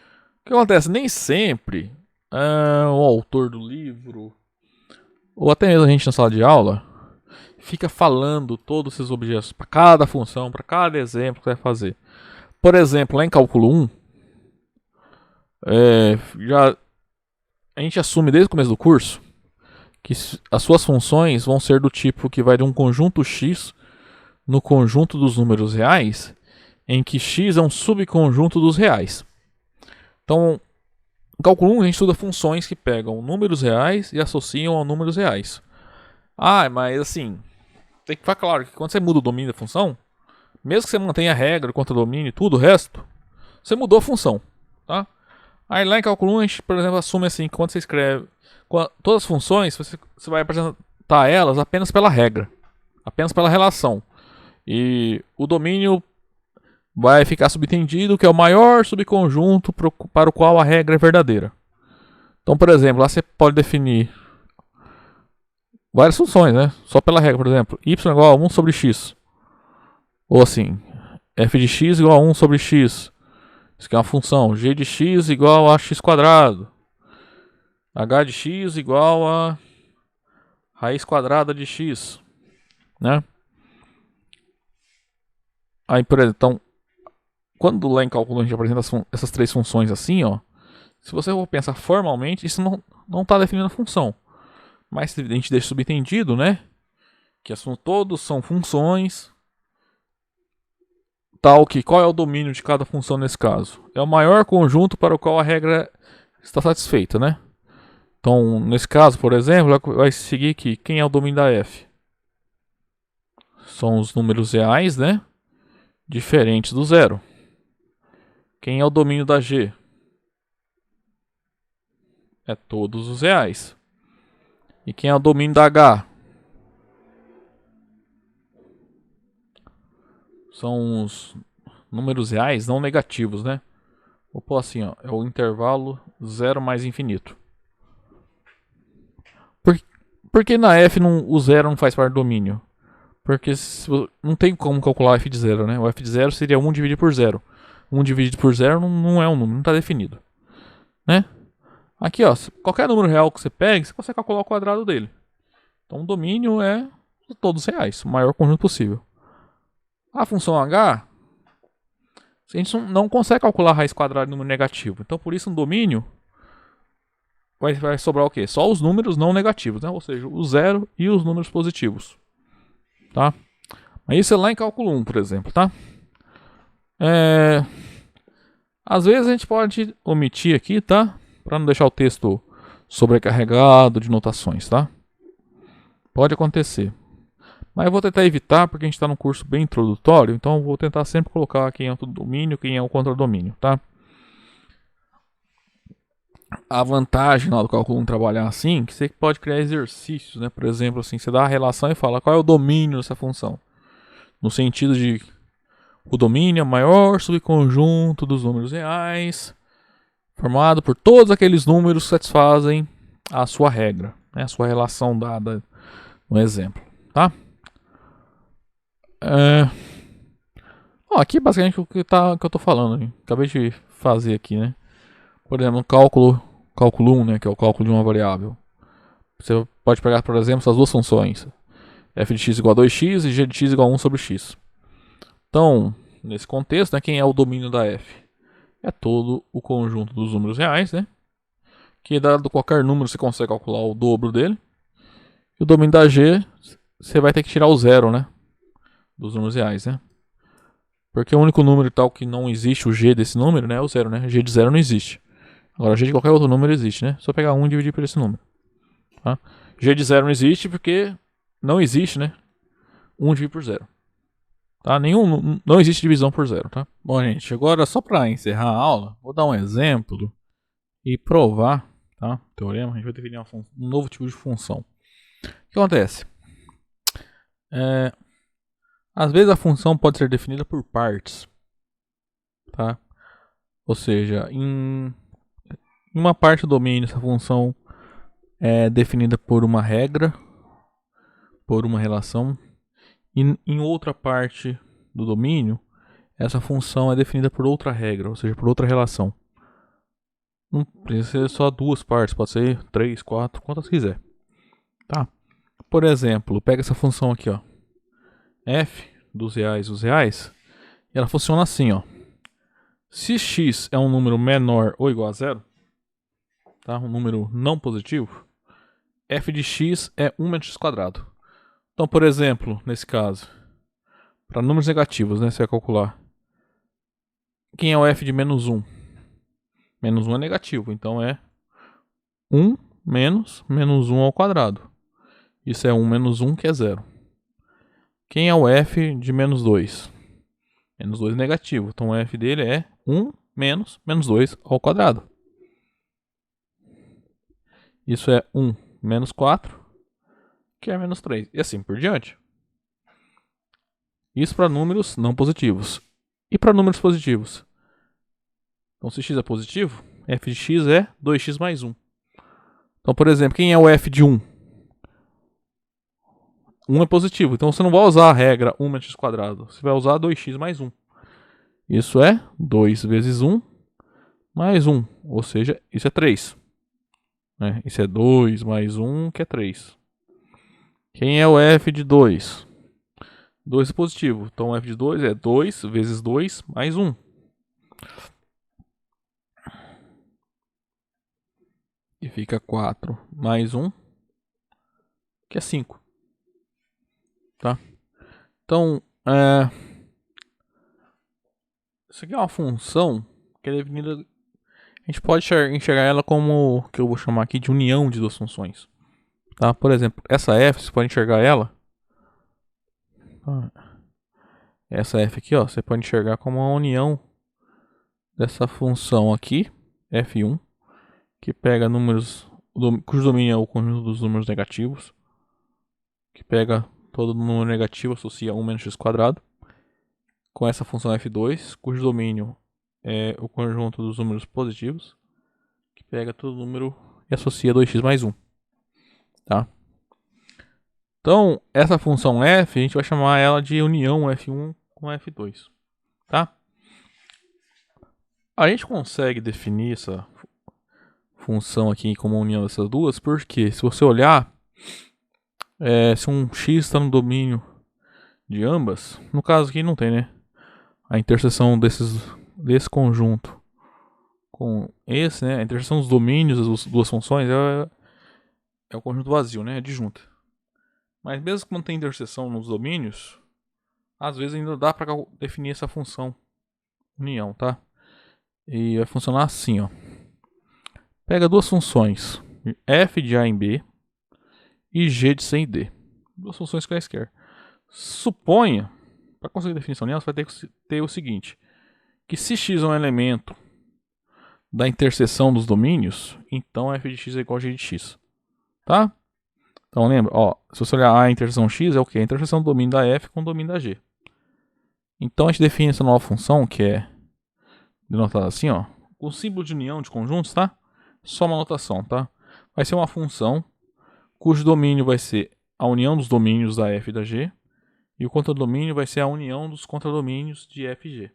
que acontece? Nem sempre o autor do livro, ou até mesmo a gente na sala de aula, fica falando todos esses objetos para cada função, para cada exemplo que vai fazer. Por exemplo, lá em cálculo 1, a gente assume desde o começo do curso que as suas funções vão ser do tipo que vai de um conjunto x no conjunto dos números reais, em que x é um subconjunto dos reais. Então, no cálculo 1 a gente estuda funções que pegam números reais e associam a números reais. Mas assim, tem que ficar claro que quando você muda o domínio da função, mesmo que você mantenha a regra, o contradomínio e tudo o resto, você mudou a função, tá? Aí lá em cálculo 1 a gente, por exemplo, assume assim, que quando você escreve todas as funções, você vai apresentar elas apenas pela regra, apenas pela relação. E o domínio vai ficar subentendido que é o maior subconjunto para o qual a regra é verdadeira. Então, por exemplo, lá você pode definir várias funções, né? Só pela regra, por exemplo, y igual a 1 sobre x. Ou assim, f de x igual a 1 sobre x. Isso aqui é uma função. G de x igual a x quadrado. H de x igual a raiz quadrada de x. Né? Aí, por exemplo, então, quando lá em cálculo a gente apresenta essas três funções assim, ó, se você for pensar formalmente, isso não está definindo a função. Mas a gente deixa subentendido, né? Que todos são funções, tal que qual é o domínio de cada função nesse caso? É o maior conjunto para o qual a regra está satisfeita, né? Então, nesse caso, por exemplo, vai seguir aqui, quem é o domínio da f? São os números reais, né? Diferentes do zero. Quem é o domínio da g? É todos os reais. E quem é o domínio da h? São os números reais não negativos, né? Vou pôr assim, ó, é o intervalo 0 mais infinito. Por que na f o zero não faz parte do domínio? Porque não tem como calcular o f de zero, né? O f de zero seria 1 dividido por 0. 1 dividido por 0 não é um número, não está definido. Né? Aqui, ó, qualquer número real que você pegue, você consegue calcular o quadrado dele. Então o domínio é todos reais, o maior conjunto possível. A função h, a gente não consegue calcular a raiz quadrada de número negativo. Então por isso no domínio vai sobrar o quê? Só os números não negativos, né? Ou seja, o zero e os números positivos. Tá? Mas isso é lá em cálculo 1, por exemplo, tá? Às vezes a gente pode omitir aqui, tá? Para não deixar o texto sobrecarregado de notações, tá? Pode acontecer. Mas eu vou tentar evitar porque a gente está num curso bem introdutório, então eu vou tentar sempre colocar quem é o domínio, quem é o contradomínio, tá? A vantagem lá do cálculo 1 trabalhar assim, que você pode criar exercícios, né? Por exemplo, assim, você dá a relação e fala qual é o domínio dessa função. No sentido de o domínio é o maior subconjunto dos números reais, formado por todos aqueles números que satisfazem a sua regra, né? A sua relação dada no exemplo, tá? Aqui basicamente o que eu tô falando, hein? Acabei de fazer aqui, né? Por exemplo, cálculo 1, né, que é o cálculo de uma variável. Você pode pegar, por exemplo, essas duas funções, f de x igual a 2x e g de x igual a 1 sobre x. Então, nesse contexto, né, quem é o domínio da f? É todo o conjunto dos números reais, né? Que dado qualquer número você consegue calcular o dobro dele. E o domínio da g, você vai ter que tirar o zero, né? Dos números reais, né? Porque o único número tal que não existe, o g desse número, né, é o zero, né? G de zero não existe. Agora, g de qualquer outro número existe, né? Só pegar 1 e dividir por esse número. Tá? G de zero não existe porque não existe, né? 1 dividido por zero. Tá? Não existe divisão por zero, tá? Bom, gente, agora só para encerrar a aula, vou dar um exemplo e provar, tá? O teorema, a gente vai definir um novo tipo de função. O que acontece? Às vezes a função pode ser definida por partes, tá? Ou seja, em uma parte do domínio essa função é definida por uma regra, por uma relação, e em outra parte do domínio essa função é definida por outra regra, ou seja, por outra relação. Não precisa ser só duas partes, pode ser 3, 4, quantas quiser. Tá? Por exemplo, pega essa função aqui, ó, f dos reais, e ela funciona assim, ó. Se x é um número menor ou igual a zero, tá? Um número não positivo, f de x é 1 menos x quadrado. Então, por exemplo, nesse caso, para números negativos, né, você vai calcular quem é o f de menos 1. Menos 1 é negativo, então é 1 menos 1 ao quadrado. Isso é 1 menos 1, que é 0. Quem é o f de menos 2? Menos 2 é negativo, então o f dele é 1 menos 2 ao quadrado. Isso é 1 menos 4, que é menos 3. E assim por diante. Isso para números não positivos. E para números positivos? Então, se x é positivo, f de x é 2x mais 1. Então, por exemplo, quem é o f de 1? 1 é positivo, então você não vai usar a regra 1 menos x quadrado. Você vai usar 2x mais 1. Isso é 2 vezes 1 mais 1, ou seja, isso é 3. Né? Isso é 2 mais 1, que é 3. Quem é o f de 2? 2 é positivo, então o f de 2 é 2 vezes 2 mais 1. E fica 4 mais 1, que é 5. Tá? Então, isso aqui é uma função que é definida. A gente pode enxergar ela como, que eu vou chamar aqui de união de duas funções. Tá? Por exemplo, essa f, você pode enxergar ela. Essa f aqui, ó, você pode enxergar como uma união dessa função aqui, f1, que pega números, cujo domínio é o conjunto dos números negativos, que pega todo número negativo, associa 1 menos x quadrado, com essa função f2, cujo domínio é o conjunto dos números positivos, que pega todo número e associa 2x mais 1. Tá? Então, essa função f, a gente vai chamar ela de união f1 com f2. Tá? A gente consegue definir essa função aqui como união dessas duas, porque se você olhar, se um x está no domínio de ambas, no caso aqui não tem, né? A interseção desse conjunto com esse, né? A interseção dos domínios das duas funções é o conjunto vazio, né? É disjunta. Mas mesmo que não tenha interseção nos domínios, às vezes ainda dá para definir essa função união, tá? E vai funcionar assim, ó. Pega duas funções, f de a em b e g de c em d. Duas funções quaisquer. Suponha, para conseguir definição união, você vai ter que ter o seguinte, que se x é um elemento da interseção dos domínios, então f de x é igual a g de x. Tá? Então lembra, ó, se você olhar a interseção x é o que? A interseção do domínio da f com o domínio da g. Então a gente define essa nova função, que é denotada assim, ó, com o símbolo de união de conjuntos, tá? Só uma notação, tá? Vai ser uma função cujo domínio vai ser a união dos domínios da f e da g, e o contradomínio vai ser a união dos contradomínios de f e g.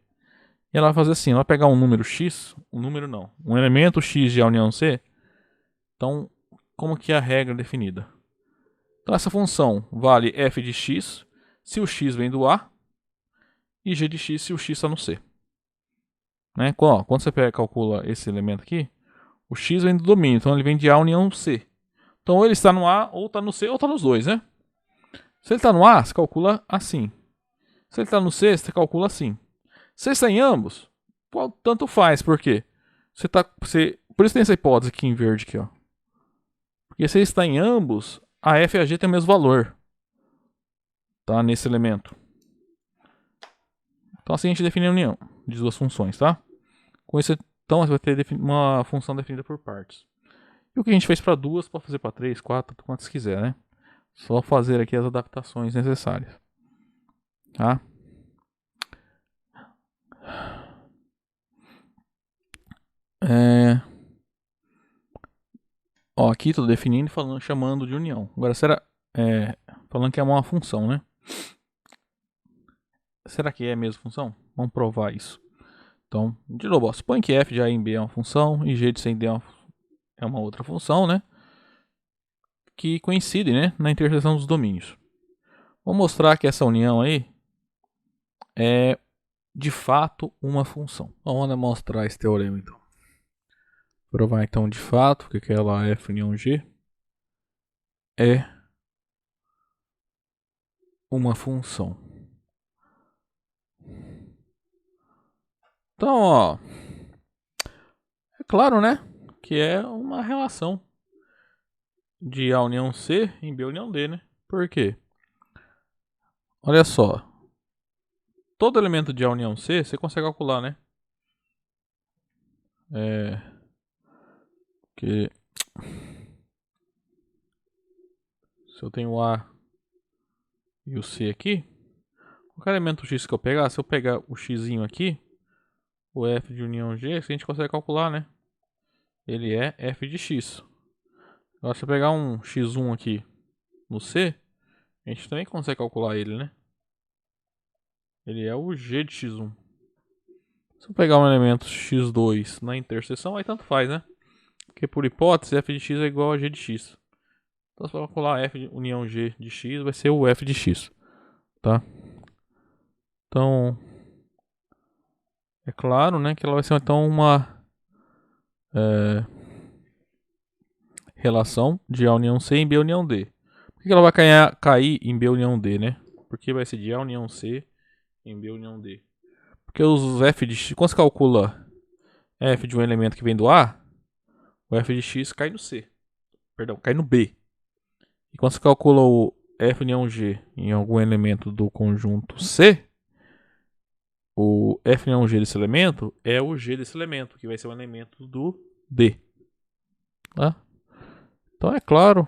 E ela vai fazer assim, ela vai pegar um número x, um elemento x de a união c. Então, como que é a regra definida? Então essa função vale f de x se o x vem do A e g de x se o x está no C. Né? Quando você calcula esse elemento aqui, o x vem do domínio, então ele vem de A união C. Então ou ele está no A, ou está no C, ou está nos dois, né? Se ele está no A, você calcula assim. Se ele está no C, você calcula assim. Se ele está em ambos, tanto faz, por quê? Por isso tem essa hipótese aqui em verde, aqui, ó. Porque se ele está em ambos, a f e a g tem o mesmo valor. Tá? Nesse elemento. Então assim a gente define a união de duas funções, tá? Com isso, então, você vai ter uma função definida por partes. E o que a gente fez para duas, pode fazer para 3, 4, quantas quiser, né? Só fazer aqui as adaptações necessárias. Tá? Ó, aqui estou definindo e chamando de união. Agora, será falando que é uma função, né? Será que é a mesma função? Vamos provar isso. Então, de novo, ó, suponha que f de a em b é uma função e g de c em d é uma outra função, né? Que coincidem, né, na interseção dos domínios. Vou mostrar que essa união aí é de fato uma função. Vamos demonstrar esse teorema então. Provar então de fato que aquela f união g é uma função. Então, ó, é claro, né, que é uma relação de A união C em B união D, né? Por quê? Olha só. Todo elemento de A união C, você consegue calcular, né? Que se eu tenho o A e o C aqui, qualquer elemento X que eu pegar, se eu pegar o X aqui, o F de união G, a gente consegue calcular, né? Ele é F de X. Agora, se eu pegar um X1 aqui no C, a gente também consegue calcular ele, né? Ele é o G de X1. Se eu pegar um elemento X2 na interseção, aí tanto faz, né? Porque por hipótese, F de X é igual a G de X. Então, se eu calcular F de união G de X, vai ser o F de X. Tá? Então, é claro, né, que ela vai ser então uma relação de A união C em B união D. Por que ela vai cair em B união D, né? Porque vai ser de A união C em B união D. Porque os F de X, quando você calcula F de um elemento que vem do A, o F de X cai no C. Perdão, cai no B. E quando você calcula o F união G em algum elemento do conjunto C, o F união G desse elemento é o G desse elemento, que vai ser um elemento do D. Tá? Então é claro.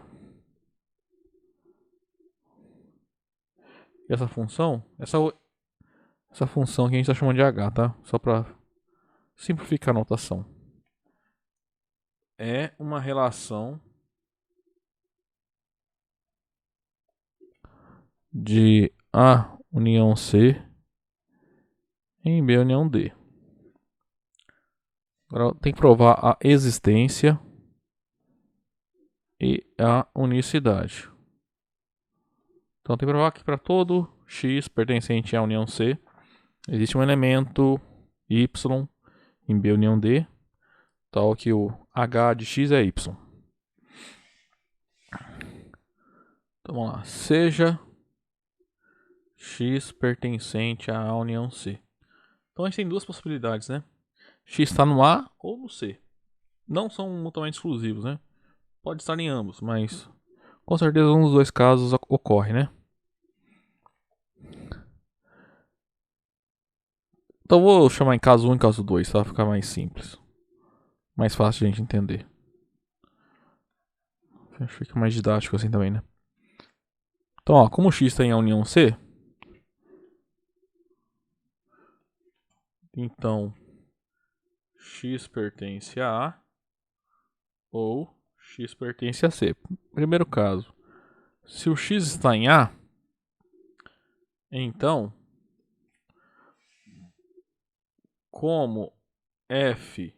Essa função, essa função que a gente está chamando de H, tá? Só para simplificar a notação. É uma relação de A união C em B união D. Agora tem que provar a existência e a unicidade. Então tem que provar que para todo x pertencente à união C existe um elemento y em B união D, tal que o h de x é y. Então vamos lá, seja x pertencente à união C. Então a gente tem duas possibilidades, né? X está no A ou no C. Não são mutuamente exclusivos, né? Pode estar em ambos, mas com certeza um dos dois casos ocorre, né? Então vou chamar em caso 1 e caso 2, tá? Ficar mais simples. Mais fácil de a gente entender. Acho que fica mais didático assim também, né? Então, ó, como o x está em A união C, então x pertence a A ou x pertence a C. Primeiro caso, se o x está em A, então, como f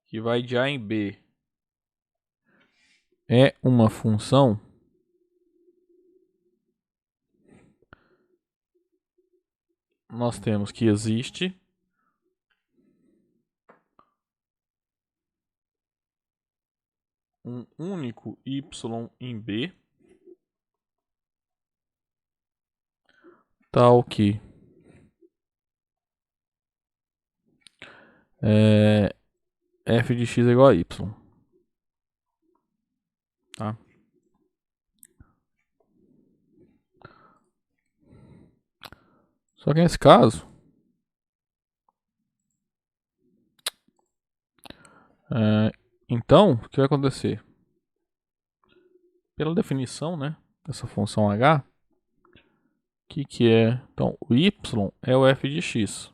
que vai de A em B é uma função, nós temos que existe um único y em B, tal que f de x é igual a y. Tá? Só que nesse caso, então, o que vai acontecer? Pela definição, né, dessa função h, o que é? Então, o y é o f de x.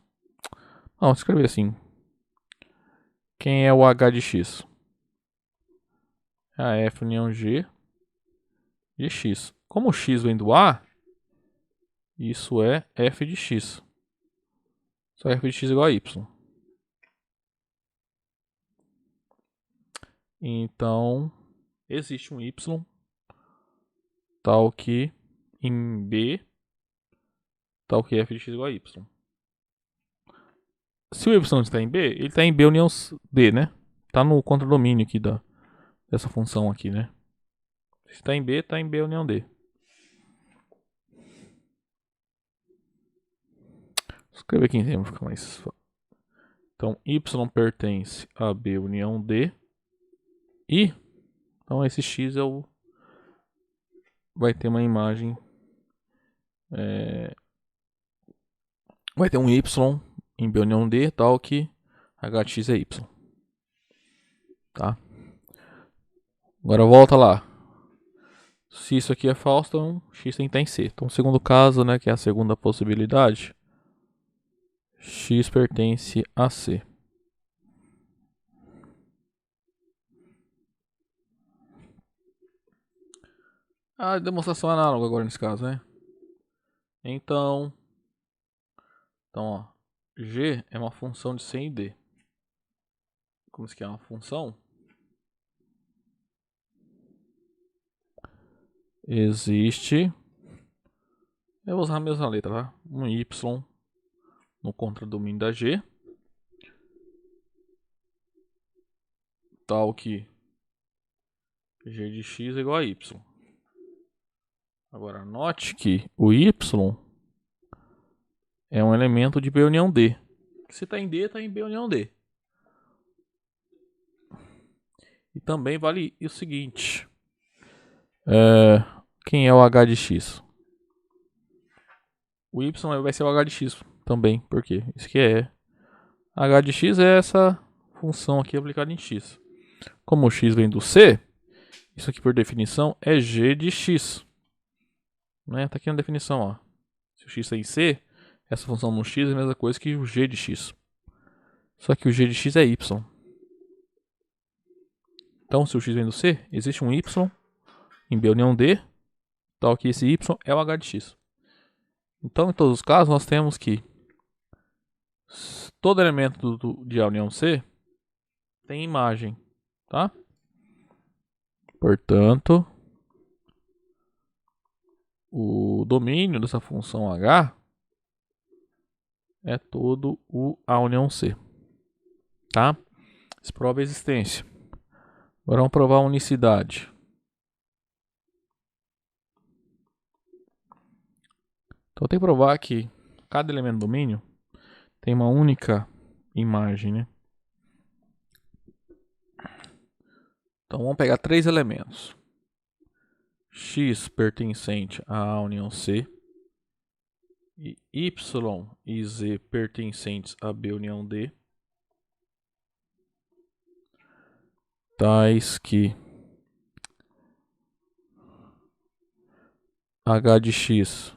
Vamos escrever assim. Quem é o h de x? É a f união g de x. Como o x vem do a, isso é f de x. Só f de x é igual a y. Então, existe um y tal que em B, tal que f de x é igual a y. Se o y está em B, ele está em B união D, né? Está no contradomínio aqui dessa função aqui, né? Se está em B, está em B união D. Vou escrever aqui em cima, fica mais. Então, y pertence a B união D. E, então esse x é o... vai ter uma imagem... vai ter um y em B união D, tal que hx é y. Tá? Agora volta lá. Se isso aqui é falso, então x tem que estar em C. Então, segundo caso, né, que é a segunda possibilidade, x pertence a C. A demonstração análoga agora nesse caso, né? Então, ó, g é uma função de C em D. Como isso aqui é uma função, existe, eu vou usar a mesma letra, tá? Um y no contradomínio da g, tal que g de x é igual a y. Agora, note que o y é um elemento de B união D. Se está em D, está em B união D. E também vale o seguinte. Quem é o h de x? O y vai ser o h de x também. Por quê? Isso aqui é h de x é essa função aqui aplicada em x. Como o x vem do C, isso aqui por definição é g de x. Né? Tá aqui na definição, ó. Se o x está em C, essa função no x é a mesma coisa que o g de x. Só que o g de x é y. Então, se o x vem do C, existe um y em B união D, tal que esse y é o h de x. Então, em todos os casos, nós temos que todo elemento de A união C tem imagem, tá? Portanto, o domínio dessa função h é todo o A união C, tá? Isso prova a existência. Agora vamos provar a unicidade. Então tem que provar que cada elemento do domínio tem uma única imagem, né? Então vamos pegar três elementos. X pertencente a A união C, e Y e Z pertencentes a B união D, tais que h de x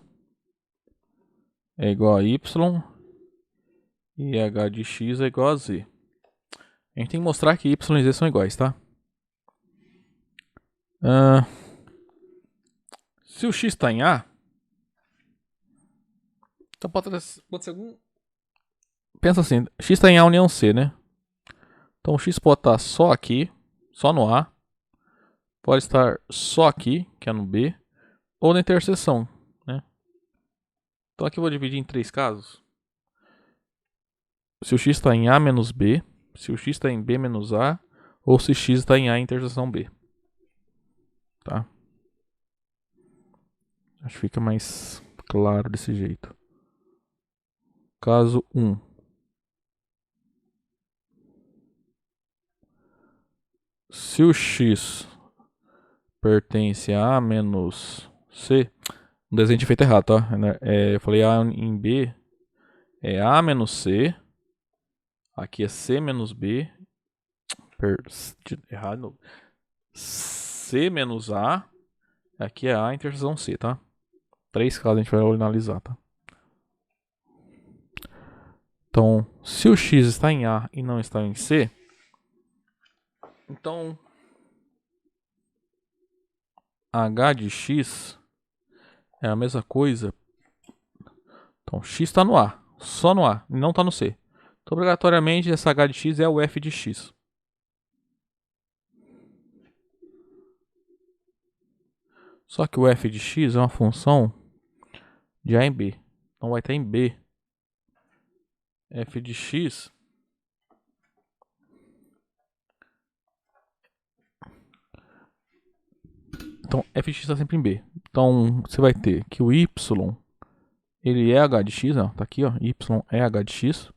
é igual a y e h de x é igual a z. A gente tem que mostrar que y e z são iguais, tá? Se o x está em A, então pode ser algum... Pensa assim, x está em A união C, né? Então o x pode estar só aqui, só no A. Pode estar só aqui, que é no B. Ou na interseção, né? Então aqui eu vou dividir em 3 casos. Se o x está em A menos B, se o x está em B menos A, ou se x está em A interseção B. Tá? Acho que fica mais claro desse jeito. Caso 1. Se o x pertence a A menos C, o desenho de feito errado, tá? Eu falei A em B, é A menos C, aqui é C menos B, errado, C menos A, aqui é A interseção C, tá? 3 casos a gente vai analisar, tá? Então, se o x está em A e não está em C, então h de x é a mesma coisa. Então, x está no A, só no A, e não está no C. Então, obrigatoriamente, essa h de x é o f de x. Só que o f de x é uma função de A em B. Então, vai estar em B. F de x então, f de x está sempre em B. Então, você vai ter que o y, ele é h de x, ó, tá aqui, ó, y é h de x.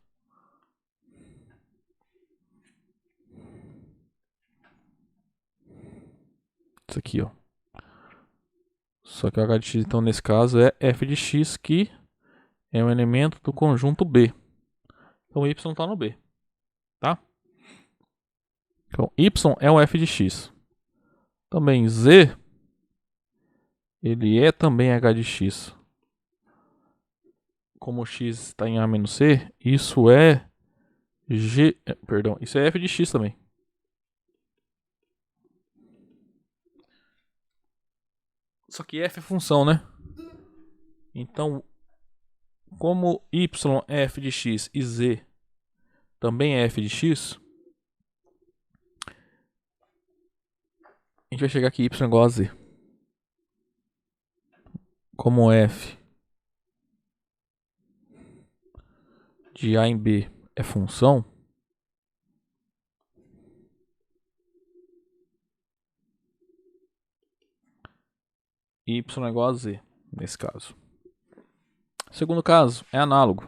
Isso aqui, ó. Só que o h de x, então, nesse caso, é f de x, que é um elemento do conjunto B. Então, y está no B, tá? Então, y é um f de x. Também z, ele é também h de x. Como x está em A menos C, isso é isso é f de x também. Só que f é função, né? Então, como y é f de x e z também é f de x, a gente vai chegar aqui y é igual a z. Como f de A em B é função, y é igual a z, nesse caso. Segundo caso, é análogo.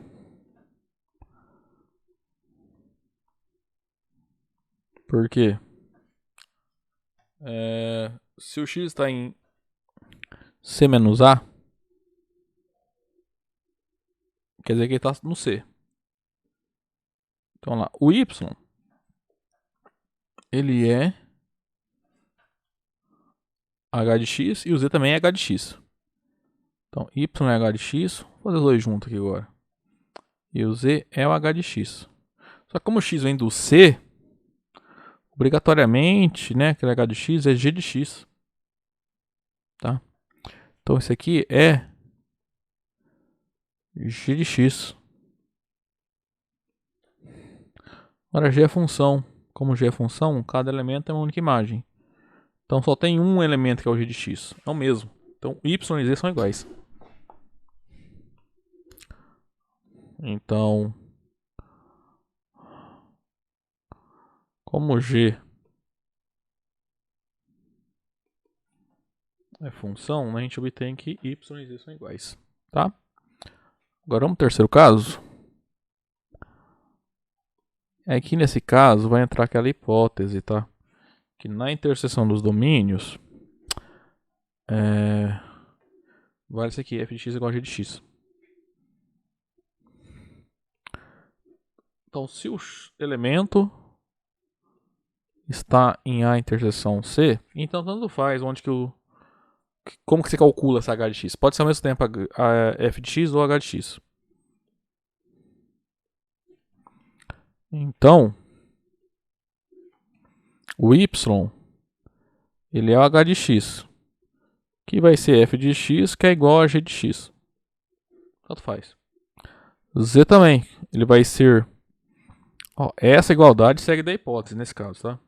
Por quê? Se o x está em C menos A, quer dizer que ele está no C. Então lá, o y, ele é h de x e o z também é h de x. Então, y é h de x, vou fazer os dois juntos aqui agora. E o z é o h de x. Só que como o x vem do C, obrigatoriamente, né, aquele h de x é g de x. Tá? Então, esse aqui é g de x. Agora, g é função. Como g é função, cada elemento é uma única imagem. Então, só tem um elemento que é o g de x. É o mesmo. Então, y e z são iguais. Então, como g é função, a gente obtém que y e z são iguais. Tá? Agora vamos pro terceiro caso. Aqui nesse caso vai entrar aquela hipótese, tá? Que na interseção dos domínios vale isso aqui, f de x igual a g de x. Então, se o elemento está em A interseção C, então tanto faz onde que como que você calcula essa h de x. Pode ser ao mesmo tempo a f de x ou h de x. Então, o y, ele é o h de x, que vai ser f de x, que é igual a g de x. Tanto faz. Z também, ele vai ser... Ó, essa igualdade segue da hipótese nesse caso, tá?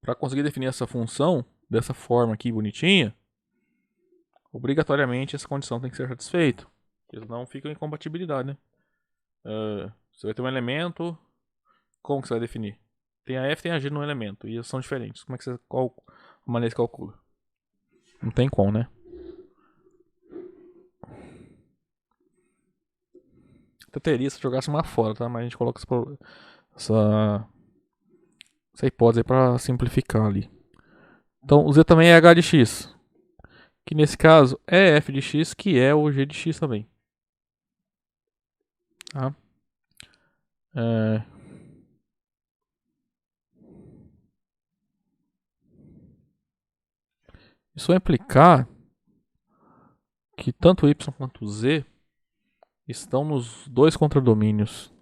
Para conseguir definir essa função dessa forma aqui bonitinha, obrigatoriamente essa condição tem que ser satisfeita. Porque senão fica em incompatibilidade, né? Você vai ter um elemento, como que você vai definir? Tem a f e tem a g no elemento, e eles são diferentes. Como é que você qual a maneira que calcula? Não tem como, né? Até teria se jogasse uma fora, tá? Mas a gente coloca essa hipótese aí pra simplificar ali. Então o z também é h de x, que nesse caso é f de x, que é o g de x também. Tá? Isso vai implicar que tanto y quanto z estão nos dois contradomínios.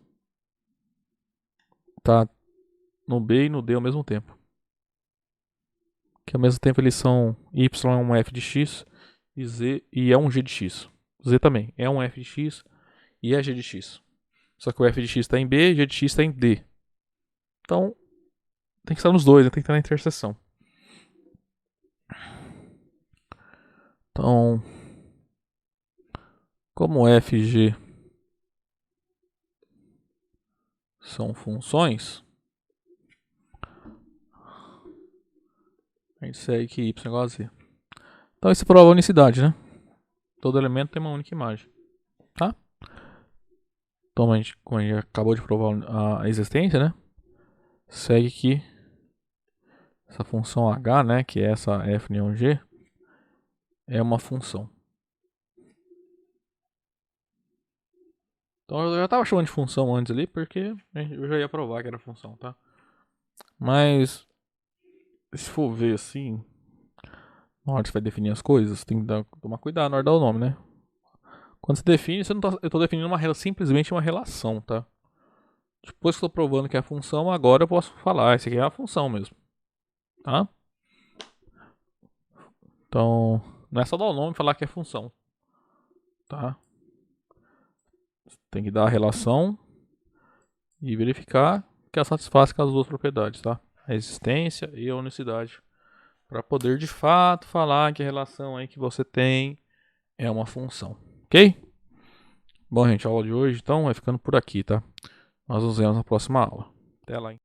Tá? No B e no D ao mesmo tempo. Que ao mesmo tempo eles são y é um f de x e z e é um g de x. Z também é um f de x e é g de x. Só que o f de x está em B e g de x está em D. Então tem que estar nos dois, né? Tem que estar na interseção. Então, como f e g são funções, a gente segue que y é igual a z. Então isso prova a unicidade, né? Todo elemento tem uma única imagem. Tá? Então, como a gente acabou de provar a existência, né? Segue que essa função h, né? Que é essa f união g, é uma função. Então eu já estava chamando de função antes ali, porque eu já ia provar que era função, tá? Mas, se for ver assim, na hora que você vai definir as coisas, tem que tomar cuidado na hora de dar o nome, né? Quando você define, eu estou definindo simplesmente uma relação, tá? Depois que eu estou provando que é a função, agora eu posso falar, essa aqui é a função mesmo, tá? Então, não é só dar o nome e falar que é função, tá? Tem que dar a relação e verificar que ela satisfaz as duas propriedades, tá? A existência e a unicidade. Para poder de fato falar que a relação aí que você tem é uma função, ok? Bom, gente, a aula de hoje então vai ficando por aqui, tá? Nós nos vemos na próxima aula. Até lá, hein?